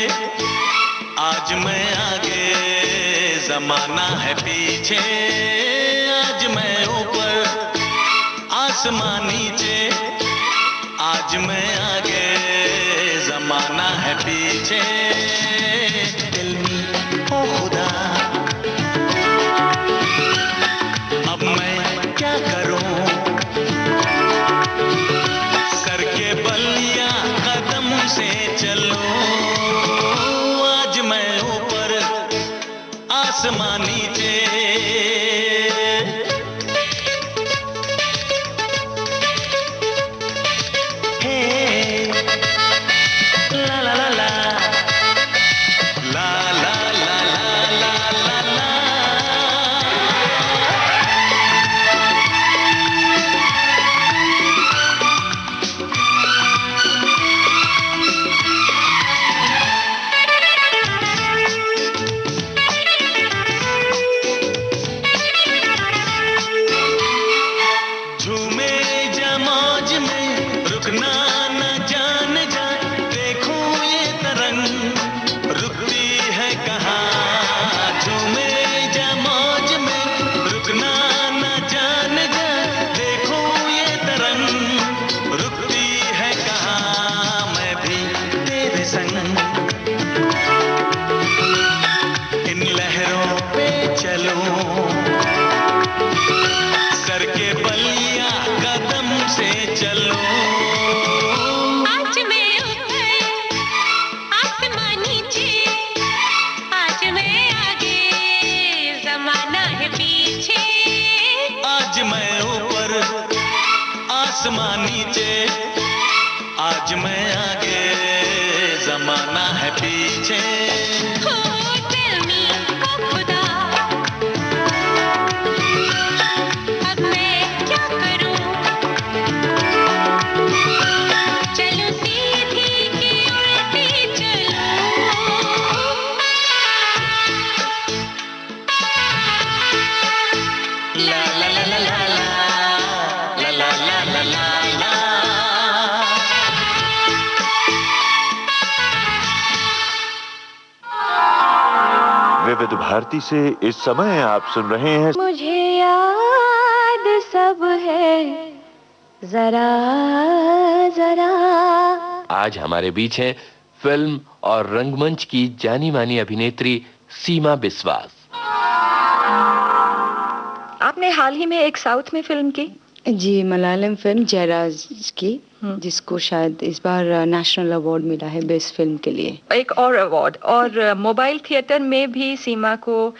आज मैं आगे, जमाना है पीछे, आज मैं ऊपर, आसमां नीचे, आज मैं आगे, जमाना है पीछे। इल्मी ओ खुदा, अब मैं क्या करूं, सर के बल या कदम से चलूं, आज मैं ऊपर, आसमां नीचे। आसमां नीचे, आज मैं आगे, जमाना है पीछे। अब मैं क्या करूं, चलूं सीधी की उल्टी चलूं, ला ला ला ला ला विविध भारती से इस समय आप सुन रहे हैं। मुझे याद सब है जरा जरा। आज हमारे बीच हैं फिल्म और रंगमंच की जानी मानी अभिनेत्री सीमा बिस्वास। आपने हाल ही में एक साउथ में फिल्म की? जी, मलयालम फिल्म जयराज की, जिसको शायद इस बार नेशनल अवार्ड मिला है बेस्ट फिल्म के लिए। एक और अवार्ड, और मोबाइल थिएटर में भी सीमा को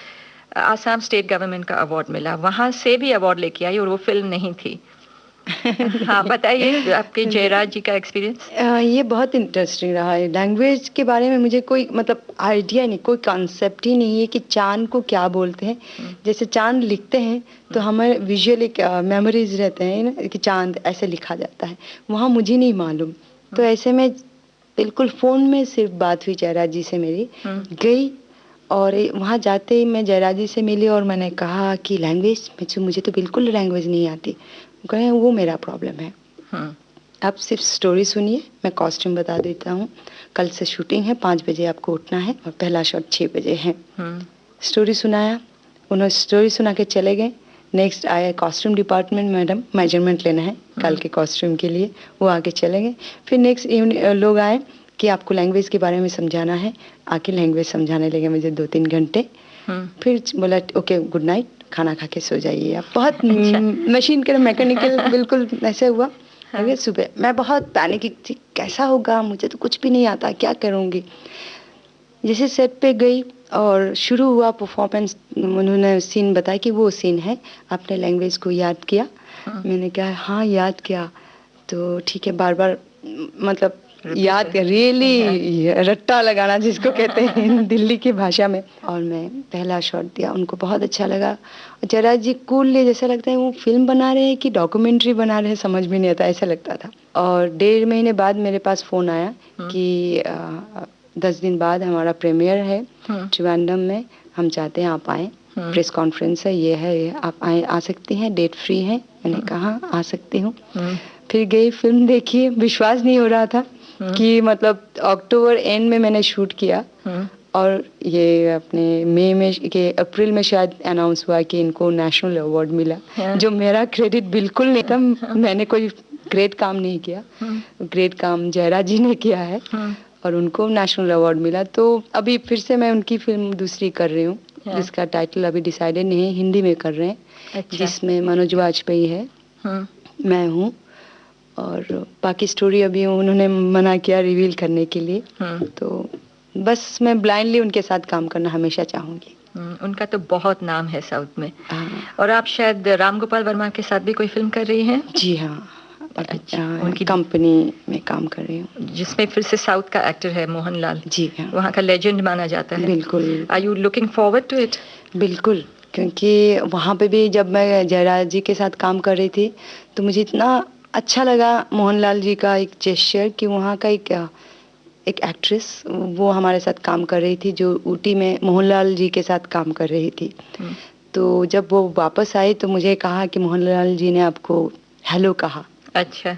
आसाम स्टेट गवर्नमेंट का अवार्ड मिला, वहां से भी अवार्ड लेके आई और वो फिल्म नहीं थी। हाँ, बताइए आपके जयराज जी का एक्सपीरियंस। ये बहुत इंटरेस्टिंग रहा है। लैंग्वेज के बारे में मुझे कोई मतलब आइडिया नहीं, कोई कॉन्सेप्ट ही नहीं है कि चांद को क्या बोलते हैं। जैसे चांद लिखते हैं तो हमें विजुअल एक मेमोरीज रहते हैं ना कि चांद ऐसे लिखा जाता है, वहाँ मुझे नहीं मालूम। तो ऐसे में बिल्कुल फ़ोन में सिर्फ बात हुई जयराज जी से मेरी, गई और वहाँ जाते ही मैं जयराज जी से मिली और मैंने कहा कि लैंग्वेज, मुझे तो बिल्कुल लैंग्वेज नहीं आती। कहें वो मेरा प्रॉब्लम है। आप सिर्फ स्टोरी सुनिए, मैं कॉस्ट्यूम बता देता हूँ। कल से शूटिंग है, 5 बजे आपको उठना है और पहला शॉट 6 बजे है। स्टोरी सुनाया, उन्होंने स्टोरी सुना के चले गए। नेक्स्ट आया कॉस्ट्यूम डिपार्टमेंट, मैडम मेजरमेंट लेना है कल के कॉस्ट्यूम के लिए, वो आके चले गए। फिर नेक्स्ट लोग आए कि आपको लैंग्वेज के बारे में समझाना है, आके लैंग्वेज समझाने लगे मुझे 2-3 घंटे। फिर बोला ओके गुड नाइट, खाना खा के सो जाइए आप। बहुत मशीन के मैकेनिकल बिल्कुल ऐसे हुआ। अगर सुबह मैं बहुत पैनिक थी, कैसा होगा, मुझे तो कुछ भी नहीं आता, क्या करूँगी। जैसे सेट पे गई और शुरू हुआ परफॉर्मेंस, उन्होंने सीन बताया कि वो सीन है, आपने लैंग्वेज को याद किया। मैंने कहा हाँ याद किया। तो ठीक है, बार बार मतलब याद रियली रट्टा लगाना जिसको कहते हैं दिल्ली की भाषा में। और मैं पहला शॉट दिया, उनको बहुत अच्छा लगा। जरा जी कूल, जैसा लगता है वो फिल्म बना रहे हैं कि डॉक्यूमेंट्री बना रहे हैं, समझ भी नहीं आता, ऐसा लगता था। और 1.5 महीने बाद मेरे पास फ़ोन आया कि 10 दिन बाद हमारा प्रीमियर है त्रिवेंद्रम में, हम चाहते हैं आप आएँ, प्रेस कॉन्फ्रेंस है, ये है, आप आ सकती हैं, डेट फ्री है। मैंने कहा आ सकती हूँ। फिर गई, फिल्म देखी, विश्वास नहीं हो रहा था कि मतलब अक्टूबर एंड में मैंने शूट किया और ये अपने मई में के अप्रैल में शायद अनाउंस हुआ कि इनको नेशनल अवार्ड मिला, जो मेरा क्रेडिट बिल्कुल नहीं था। मैंने कोई ग्रेट काम नहीं किया, ग्रेट काम जयराज जी ने किया है और उनको नेशनल अवार्ड मिला। तो अभी फिर से मैं उनकी फिल्म दूसरी कर रही हूँ जिसका टाइटल अभी डिसाइडेड नहीं है, हिंदी में कर रहे हैं। अच्छा। जिसमें मनोज वाजपेयी है, मैं हूँ और बाकी स्टोरी अभी उन्होंने मना किया रिवील करने के लिए। तो बस मैं ब्लाइंडली उनके साथ काम करना हमेशा चाहूंगी। उनका तो बहुत नाम है साउथ में। और आप शायद राम गोपाल वर्मा के साथ भी कोई फिल्म कर रही हैं? जी हाँ, उनकी कंपनी में काम कर रही हूँ जिसमें फिर से साउथ का एक्टर है मोहनलाल। जी हाँ, वहाँ का लेजेंड माना जाता है। बिल्कुल। Are you looking forward to it? बिल्कुल, क्योंकि वहाँ पे भी जब मैं जयराज जी के साथ काम कर रही थी तो मुझे इतना अच्छा लगा मोहनलाल जी का एक जेस्चर कि वहाँ का एक एक्ट्रेस वो हमारे साथ काम कर रही थी जो ऊटी में मोहनलाल जी के साथ काम कर रही थी। तो जब वो वापस आई तो मुझे कहा कि मोहनलाल जी ने आपको हेलो कहा। अच्छा।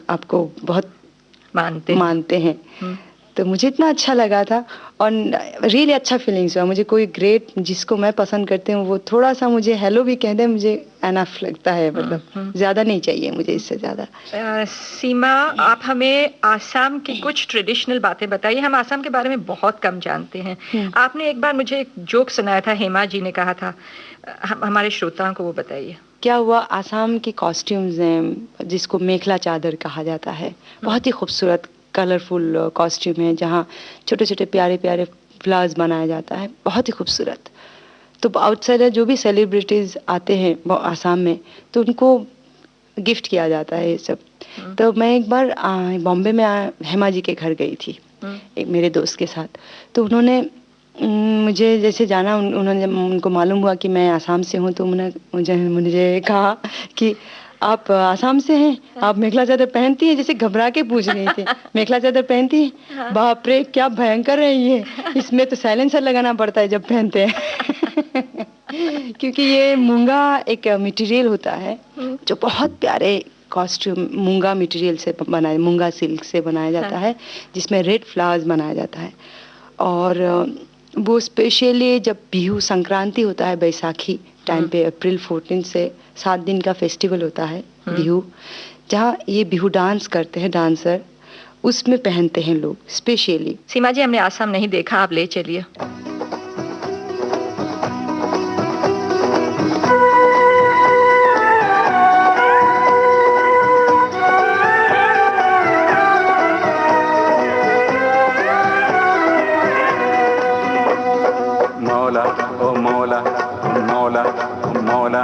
आपको बहुत मानते हैं। तो मुझे इतना अच्छा लगा था और रियली अच्छा फीलिंग्स हुआ। मुझे कोई ग्रेट जिसको मैं पसंद करती हूँ वो थोड़ा सा मुझे हेलो भी कह दे, मुझे एनफ लगता है। मतलब ज्यादा नहीं चाहिए मुझे, इससे ज्यादा। सीमा, आप हमें आसाम की कुछ ट्रेडिशनल बातें बताइए। हम आसाम के बारे में बहुत कम जानते हैं। आपने एक बार मुझे एक जोक सुनाया था, हेमा जी ने कहा था, हमारे श्रोताओं को वो बताइए। क्या हुआ, आसाम की कॉस्ट्यूम्स हैं जिसको मेखला चादर कहा जाता है, बहुत ही खूबसूरत कलरफुल कॉस्ट्यूम है जहाँ छोटे छोटे प्यारे प्यारे फ्लावर्स बनाया जाता है, बहुत ही खूबसूरत। तो आउटसाइडर जो भी सेलिब्रिटीज़ आते हैं आसाम में तो उनको गिफ्ट किया जाता है ये सब। तो मैं एक बार बॉम्बे में हेमा जी के घर गई थी एक मेरे दोस्त के साथ। तो उन्होंने मुझे जैसे जाना, उन्होंने उनको मालूम हुआ कि मैं आसाम से हूँ तो मुझे कहा कि आप आसाम से हैं, आप मेखला चादर पहनती हैं? जैसे घबरा के पूछ रही थी, मेखला चादर पहनती हैं? बाप रे क्या भयंकर है ये, इसमें तो साइलेंसर लगाना पड़ता है जब पहनते हैं। क्योंकि ये मूंगा एक मटेरियल होता है जो बहुत प्यारे कॉस्ट्यूम मूंगा मटेरियल से बनाया, मूंगा सिल्क से बनाया जाता है जिसमें रेड फ्लावर्स बनाया जाता है। और वो स्पेशली जब बिहू संक्रांति होता है बैसाखी टाइम पे, अप्रैल 14 से 7 दिन का फेस्टिवल होता है बिहू, जहाँ ये बिहू डांस करते हैं डांसर, उसमें पहनते हैं लोग स्पेशली। सीमा जी, हमने आसाम नहीं देखा, आप ले चलिए। मौला ओ मौला मौला मौला,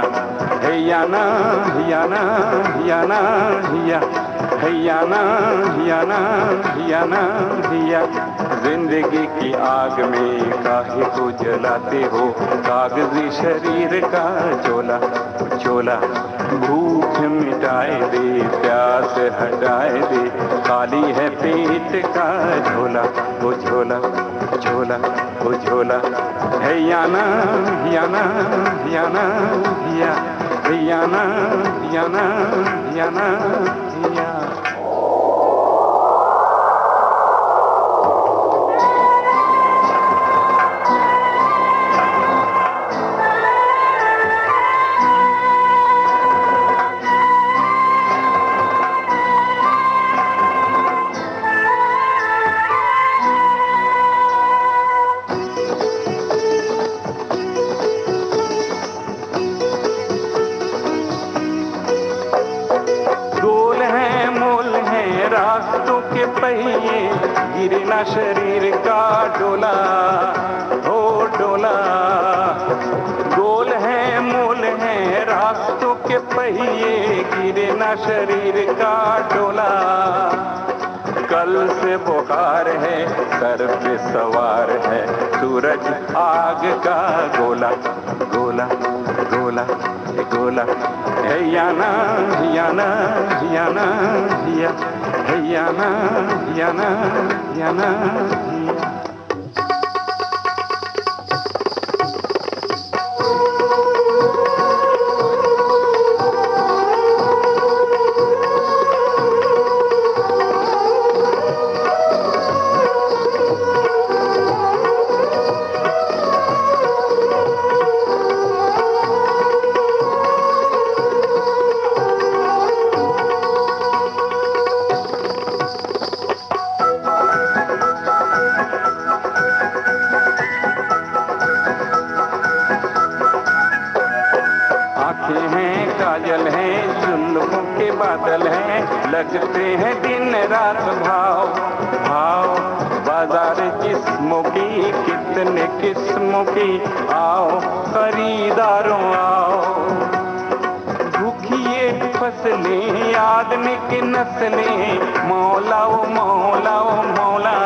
हैयाना हियाना हियाना हिया, हैयाना हियाना हियाना हिया। जिंदगी की आग में काहे को जलाते हो, कागजी शरीर का चोला चोला। भूख मिटाए दे, प्यास हटाए दे, खाली है पेट का झोला वो झोला झोला वो झोला। हैयाना हियाना हियाना हिया, हैयाना हियाना हियाना हिया। गिरे ना शरीर का डोला हो डोला, गोल है मोल है रास्तों के पहिए, गिरे ना शरीर का डोला। कल से बुखार है, सर पे सवार है सूरज आग का गोला गोला गोला गोला। हैयाना हियाना हियाना हिया, हैयाना हियाना हियाना हिया। लगते हैं दिन रात भाव भाव। बाजार जिस्मों की कितने किस्मों की, आओ खरीदारों आओ। भूखिए फसलें आदमी की नस्लें, मौला ओ मौला ओ मौला।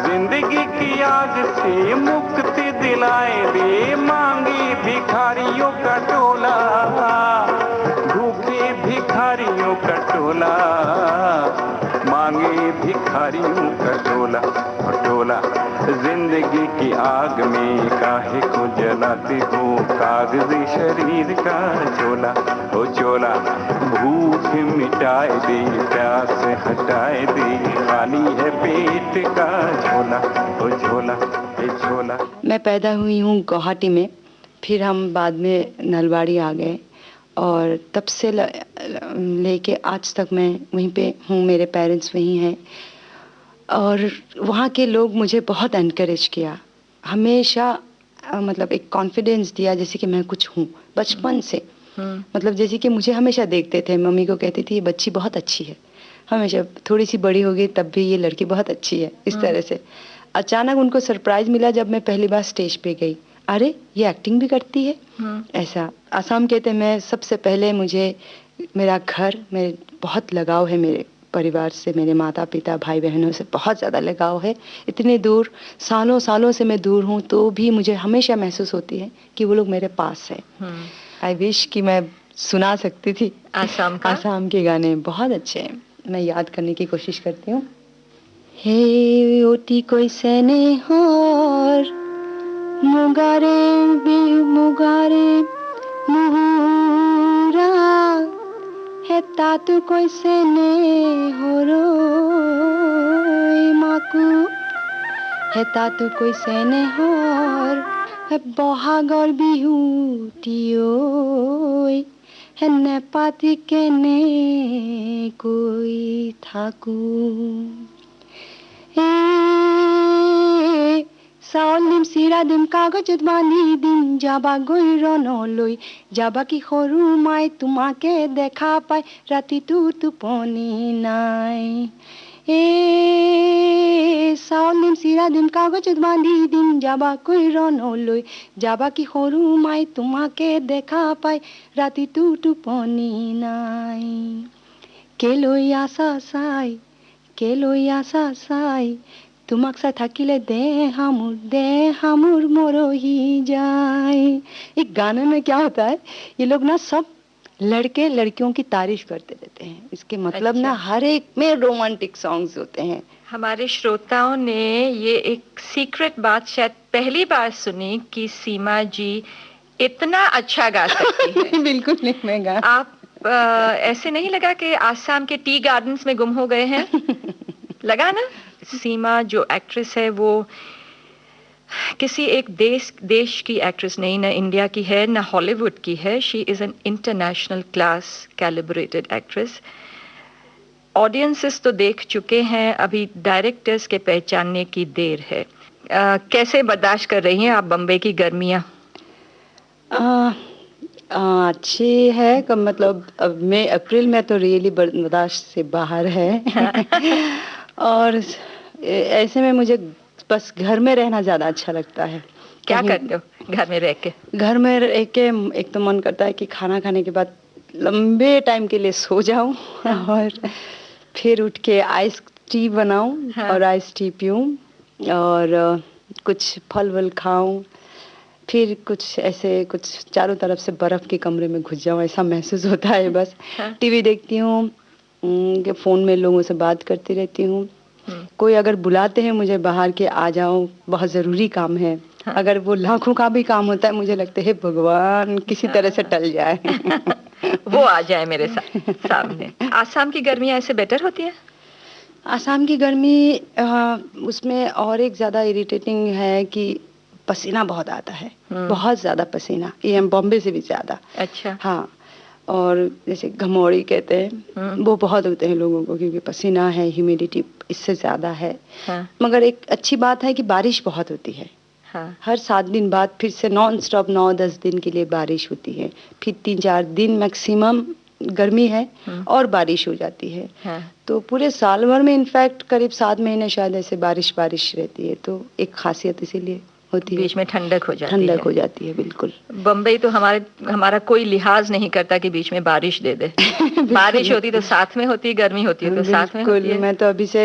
जिंदगी की आग से मुक्ति दिलाए दे, मांगी भिखारियों का टोला, भूखे भिखारियों का टोला, मांगे भिखारियों का टोला टोला। जिंदगी की आग में काहे को जलाते हो, कागजी शरीर का चोला ओ चोला। भूख मिटाए दे, प्यास हटाए दे, खाली है पेट का झोला ओ झोला ए झोला। मैं पैदा हुई हूँ गुवाहाटी में, फिर हम बाद में नलबाड़ी आ गए और तब से लेके आज तक मैं वहीं पे हूँ। मेरे पेरेंट्स वहीं हैं और वहाँ के लोग मुझे बहुत एनकरेज किया, हमेशा मतलब एक कॉन्फिडेंस दिया जैसे कि मैं कुछ हूँ बचपन से। मतलब जैसे कि मुझे हमेशा देखते थे, मम्मी को कहती थी ये बच्ची बहुत अच्छी है, हमेशा थोड़ी सी बड़ी हो गई तब भी ये लड़की बहुत अच्छी है, इस तरह से। अचानक उनको सरप्राइज मिला जब मैं पहली बार स्टेज पे गई, अरे ये एक्टिंग भी करती है। ऐसा आसाम कहते मैं सबसे पहले मुझे मेरा घर, मेरे बहुत लगाव है मेरे परिवार से, मेरे माता पिता भाई बहनों से बहुत ज़्यादा लगाव है। इतने दूर सालों सालों से मैं दूर हूँ तो भी मुझे हमेशा महसूस होती है कि वो लोग मेरे पास है। आई विश कि मैं सुना सकती थी आसाम के गाने, बहुत अच्छे हैं, मैं याद करने की कोशिश करती हूँ। हे ओटी कोई सने होर मुगारे बिहु मुगारे मुहुरा, हे तातु कोई सने होरो माकु, हे तातु कोई सने होर, हे बहागर बिहु टियोई, हे नेपाती केने कोई थाकू। চাউল চিৰা দিম কাগজত বান্ধি দিম, যাবা গৈ ৰণলৈ, যাবা কি সৰু মাই তোমাকে দেখা পাই, ৰাতিটো টোপনি নাই। চাউল দিম চিৰা দিম কাগজত বান্ধি দিম, যাবা গৈ ৰণলৈ, যাবা কি সৰু মাই তোমাকে দেখা পাই, ৰাতিটো টোপনি নাই। কেলৈ আছা চাই, কেলৈ আছা চাই, তোমাক চাই থাকিলে देह हामुर मरही जाए। एक गाने में क्या होता है, ये लोग ना सब लड़के लड़कियों की तारीफ करते रहते हैं, इसके मतलब ना हर एक में रोमांटिक सॉन्ग्स होते हैं। हमारे श्रोताओं ने ये एक सीक्रेट बात शायद पहली बार सुनी कि सीमा जी इतना अच्छा गा सकती है। बिल्कुल नहीं, मैं गा। आप ऐसे नहीं लगा कि आसाम के टी गार्डन्स में गुम हो गए हैं? लगा ना? सीमा जो एक्ट्रेस है वो किसी एक देश की एक्ट्रेस नहीं, ना इंडिया की है ना हॉलीवुड की है। She is an international class calibrated actress. Audiences तो देख चुके हैं, अभी डायरेक्टर्स के पहचानने की देर है। कैसे बर्दाश्त कर रही हैं आप बम्बई की गर्मियाँ? अच्छी है, मतलब अब मई अप्रैल में तो रियली बर्दाश्त से बाहर है। और ऐसे में मुझे बस घर में रहना ज़्यादा अच्छा लगता है। क्या करते हो घर में रह के? घर में रह के एक तो मन करता है कि खाना खाने के बाद लंबे टाइम के लिए सो जाऊं और फिर उठ के आइस टी बनाऊं और आइस टी पीऊं और कुछ फल वल खाऊं, फिर कुछ ऐसे कुछ चारों तरफ से बर्फ़ के कमरे में घुस जाऊं, ऐसा महसूस होता है। बस टीवी देखती हूँ, फ़ोन में लोगों से बात करती रहती हूँ। कोई अगर बुलाते हैं मुझे बाहर के आ जाओ, बहुत ज़रूरी काम है, अगर वो लाखों का भी काम होता है, मुझे लगता है भगवान किसी तरह से टल जाए। वो आ जाए मेरे सामने। आसाम की गर्मियाँ ऐसे बेटर होती है? आसाम की गर्मी उसमें और एक ज़्यादा इरिटेटिंग है कि पसीना बहुत आता है, बहुत ज़्यादा पसीना, ये बॉम्बे से भी ज़्यादा। अच्छा। हाँ, और जैसे घमौड़ी कहते हैं वो बहुत होते हैं लोगों को, क्योंकि पसीना है, ह्यूमिडिटी इससे ज़्यादा है। मगर एक अच्छी बात है कि बारिश बहुत होती है। हर 7 दिन बाद फिर से नॉन स्टॉप 9-10 दिन के लिए बारिश होती है, फिर 3-4 दिन मैक्सिमम गर्मी है और बारिश हो जाती है। हाँ। तो पूरे साल भर में इनफैक्ट करीब 7 महीने शायद ऐसे बारिश रहती है, तो एक खासियत इसीलिए होती है। बीच में ठंडक हो जाती है। ठंडक हो जाती है, बिल्कुल। बम्बई तो हमारा कोई लिहाज नहीं करता कि बीच में बारिश दे दे। बारिश होती तो साथ में होती, गर्मी होती है तो साथ में होती है। मैं तो अभी से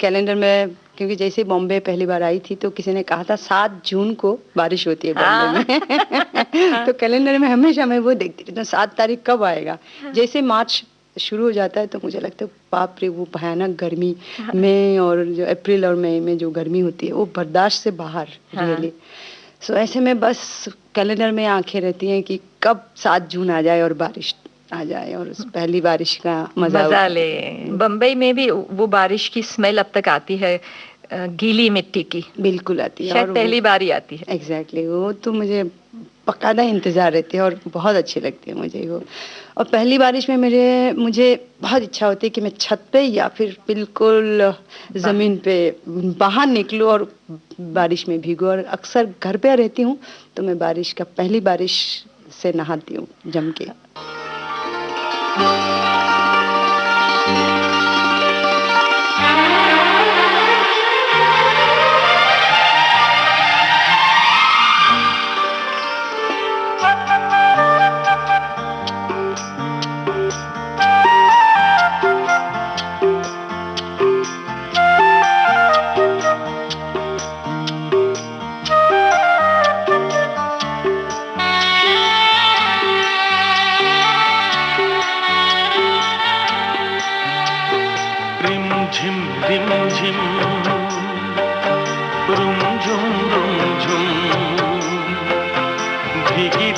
कैलेंडर में, क्योंकि जैसे बॉम्बे पहली बार आई थी तो किसी ने कहा था 7 जून को बारिश होती है बॉम्बे में। तो कैलेंडर में हमेशा मैं वो देखती थी, तो 7 तारीख कब आएगा। जैसे मार्च शुरू हो जाता है तो मुझे लगता है बाप रे, वो भयानक गर्मी मई और जो अप्रैल और मई में जो गर्मी होती है वो बर्दाश्त से बाहर रियली। सो ऐसे में बस कैलेंडर में आंखें रहती हैं कि कब 7 जून आ जाए और बारिश आ जाए और उस पहली बारिश का मजा ले। बम्बई में भी वो बारिश की स्मेल अब तक आती है, गीली मिट्टी की। बिल्कुल आती है, शायद पहली बार ही आती है। एग्जैक्टली, वो तो मुझे बकायदा इंतजार रहती है और बहुत अच्छी लगती है मुझे वो। और पहली बारिश में मुझे बहुत इच्छा होती है कि मैं छत पे या फिर बिल्कुल जमीन पे बाहर निकलूं और बारिश में भीगूं। और अक्सर घर पे रहती हूँ तो मैं पहली बारिश से नहाती हूँ जम के।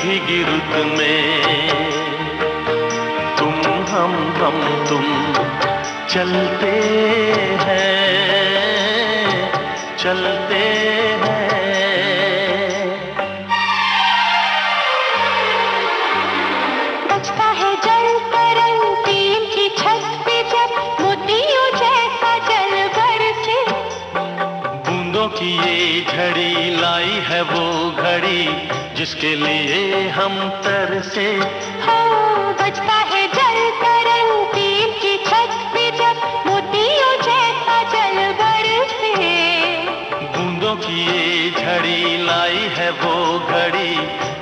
भीगी रुत में तुम हम तुम चलते हैं। बजता है जल तरंग टीम की छत पे जब मोतियों जैसा जल बरसे। बूंदों की ये झड़ी लाई है वो घड़ी जिसके लिए हम तरसे। बजता है जल तरंग टीम की छत पे जब मोतियों जैसा जल बरसे। बूंदों की ये झड़ी लाई है वो घड़ी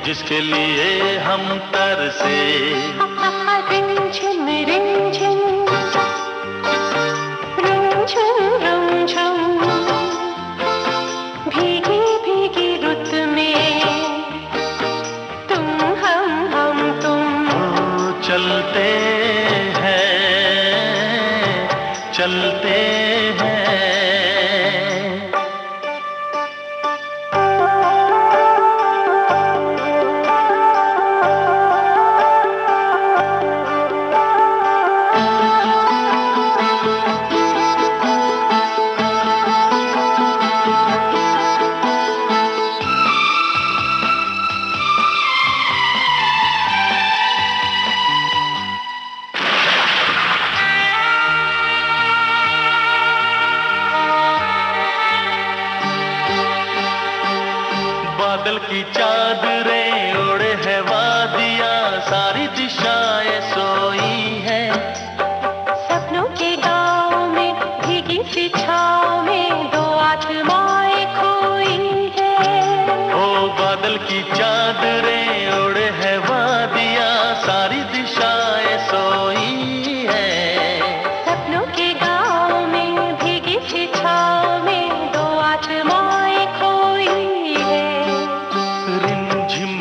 जिसके लिए हम तरसे। रिमझिम रिमझिम रुमझुम रुमझुम भीगी भीगी रुत में तुम हम तुम चलते हैं। बादल की चादरें ओढ़े है वादियां सारी दिशाएं सोई है। सपनों के गाँव में भीगी सी छाँव में दो आत्माएं खोई है। ओ बादल की चादरें ओढ़े है वादियां सारी दिशाएं सोई है। सपनों के गाँव में भीगी सी छाँव में दो आत्माएं खोई है। रिमझिम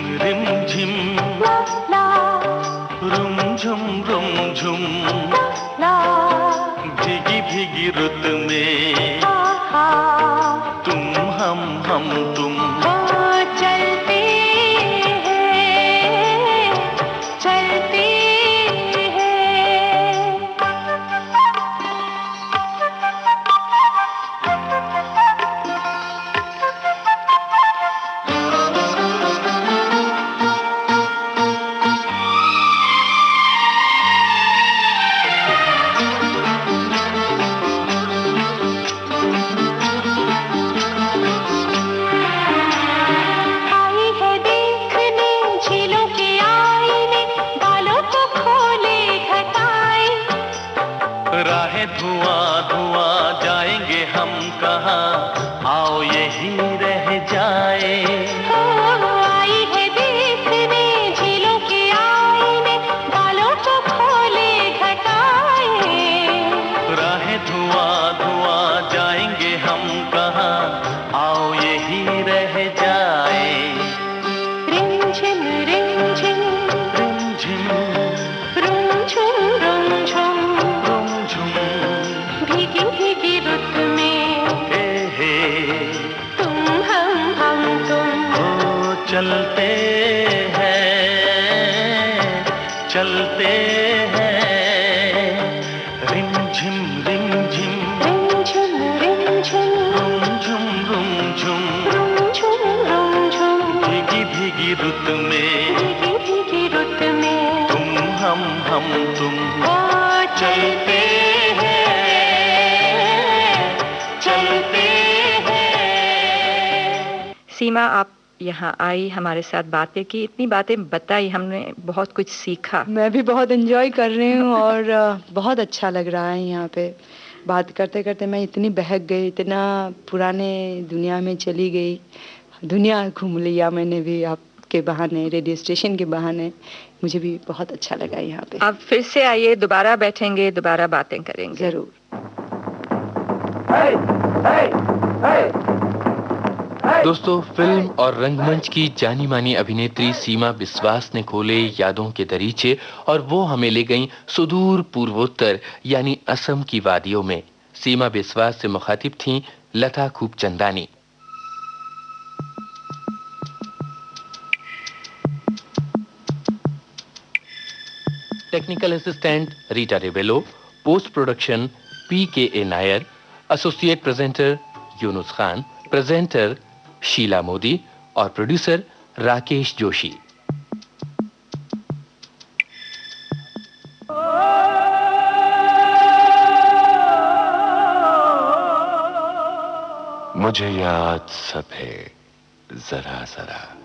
हम कहाँ, आओ यही रह जाए। आई है देश में झीलों के आईने, बालों को खोले घटाए। राहें धुआं धुआं जाएंगे हम कहाँ, आओ यही रह जाए। रिमझिम रिमझिम रिमझिम रुमझुम रुमझुम, रुमझुम भीगी भीगी रुत में हे तुम हम तुम। ओ चलते चलते हैं, रिमझिम रिमझिम रिमझिम रिमझिम रुमझुम रुमझुम रुमझुम रुमझुम, भीगी भीगी रुत में भीगी भीगी रुत में हम तुम। ओ चलते चलते हैं। सीमा, आप यहाँ आई, हमारे साथ बातें की, इतनी बातें बताई, हमने बहुत कुछ सीखा। मैं भी बहुत एंजॉय कर रही हूँ और बहुत अच्छा लग रहा है यहाँ पे बात करते करते। मैं इतनी बहक गई, इतना पुराने दुनिया में चली गई। दुनिया घूम लिया मैंने भी आपके बहाने, रेडियो स्टेशन के बहाने। मुझे भी बहुत अच्छा लगा यहाँ पे। आप फिर से आइए, दोबारा बैठेंगे, दोबारा बातें करेंगे। जरूर। दोस्तों, फिल्म और रंगमंच की जानी मानी अभिनेत्री सीमा बिस्वास ने खोले यादों के दरीचे और वो हमें ले गईं सुदूर पूर्वोत्तर यानी असम की वादियों में। सीमा बिस्वास से मुखातिब थीं Lata Khubchandani. Technical assistant Rita Rebello, post production PKA Nair, associate presenter Yunus Khan, presenter Sheela Modi और प्रोड्यूसर राकेश जोशी। मुझे याद सब है जरा जरा।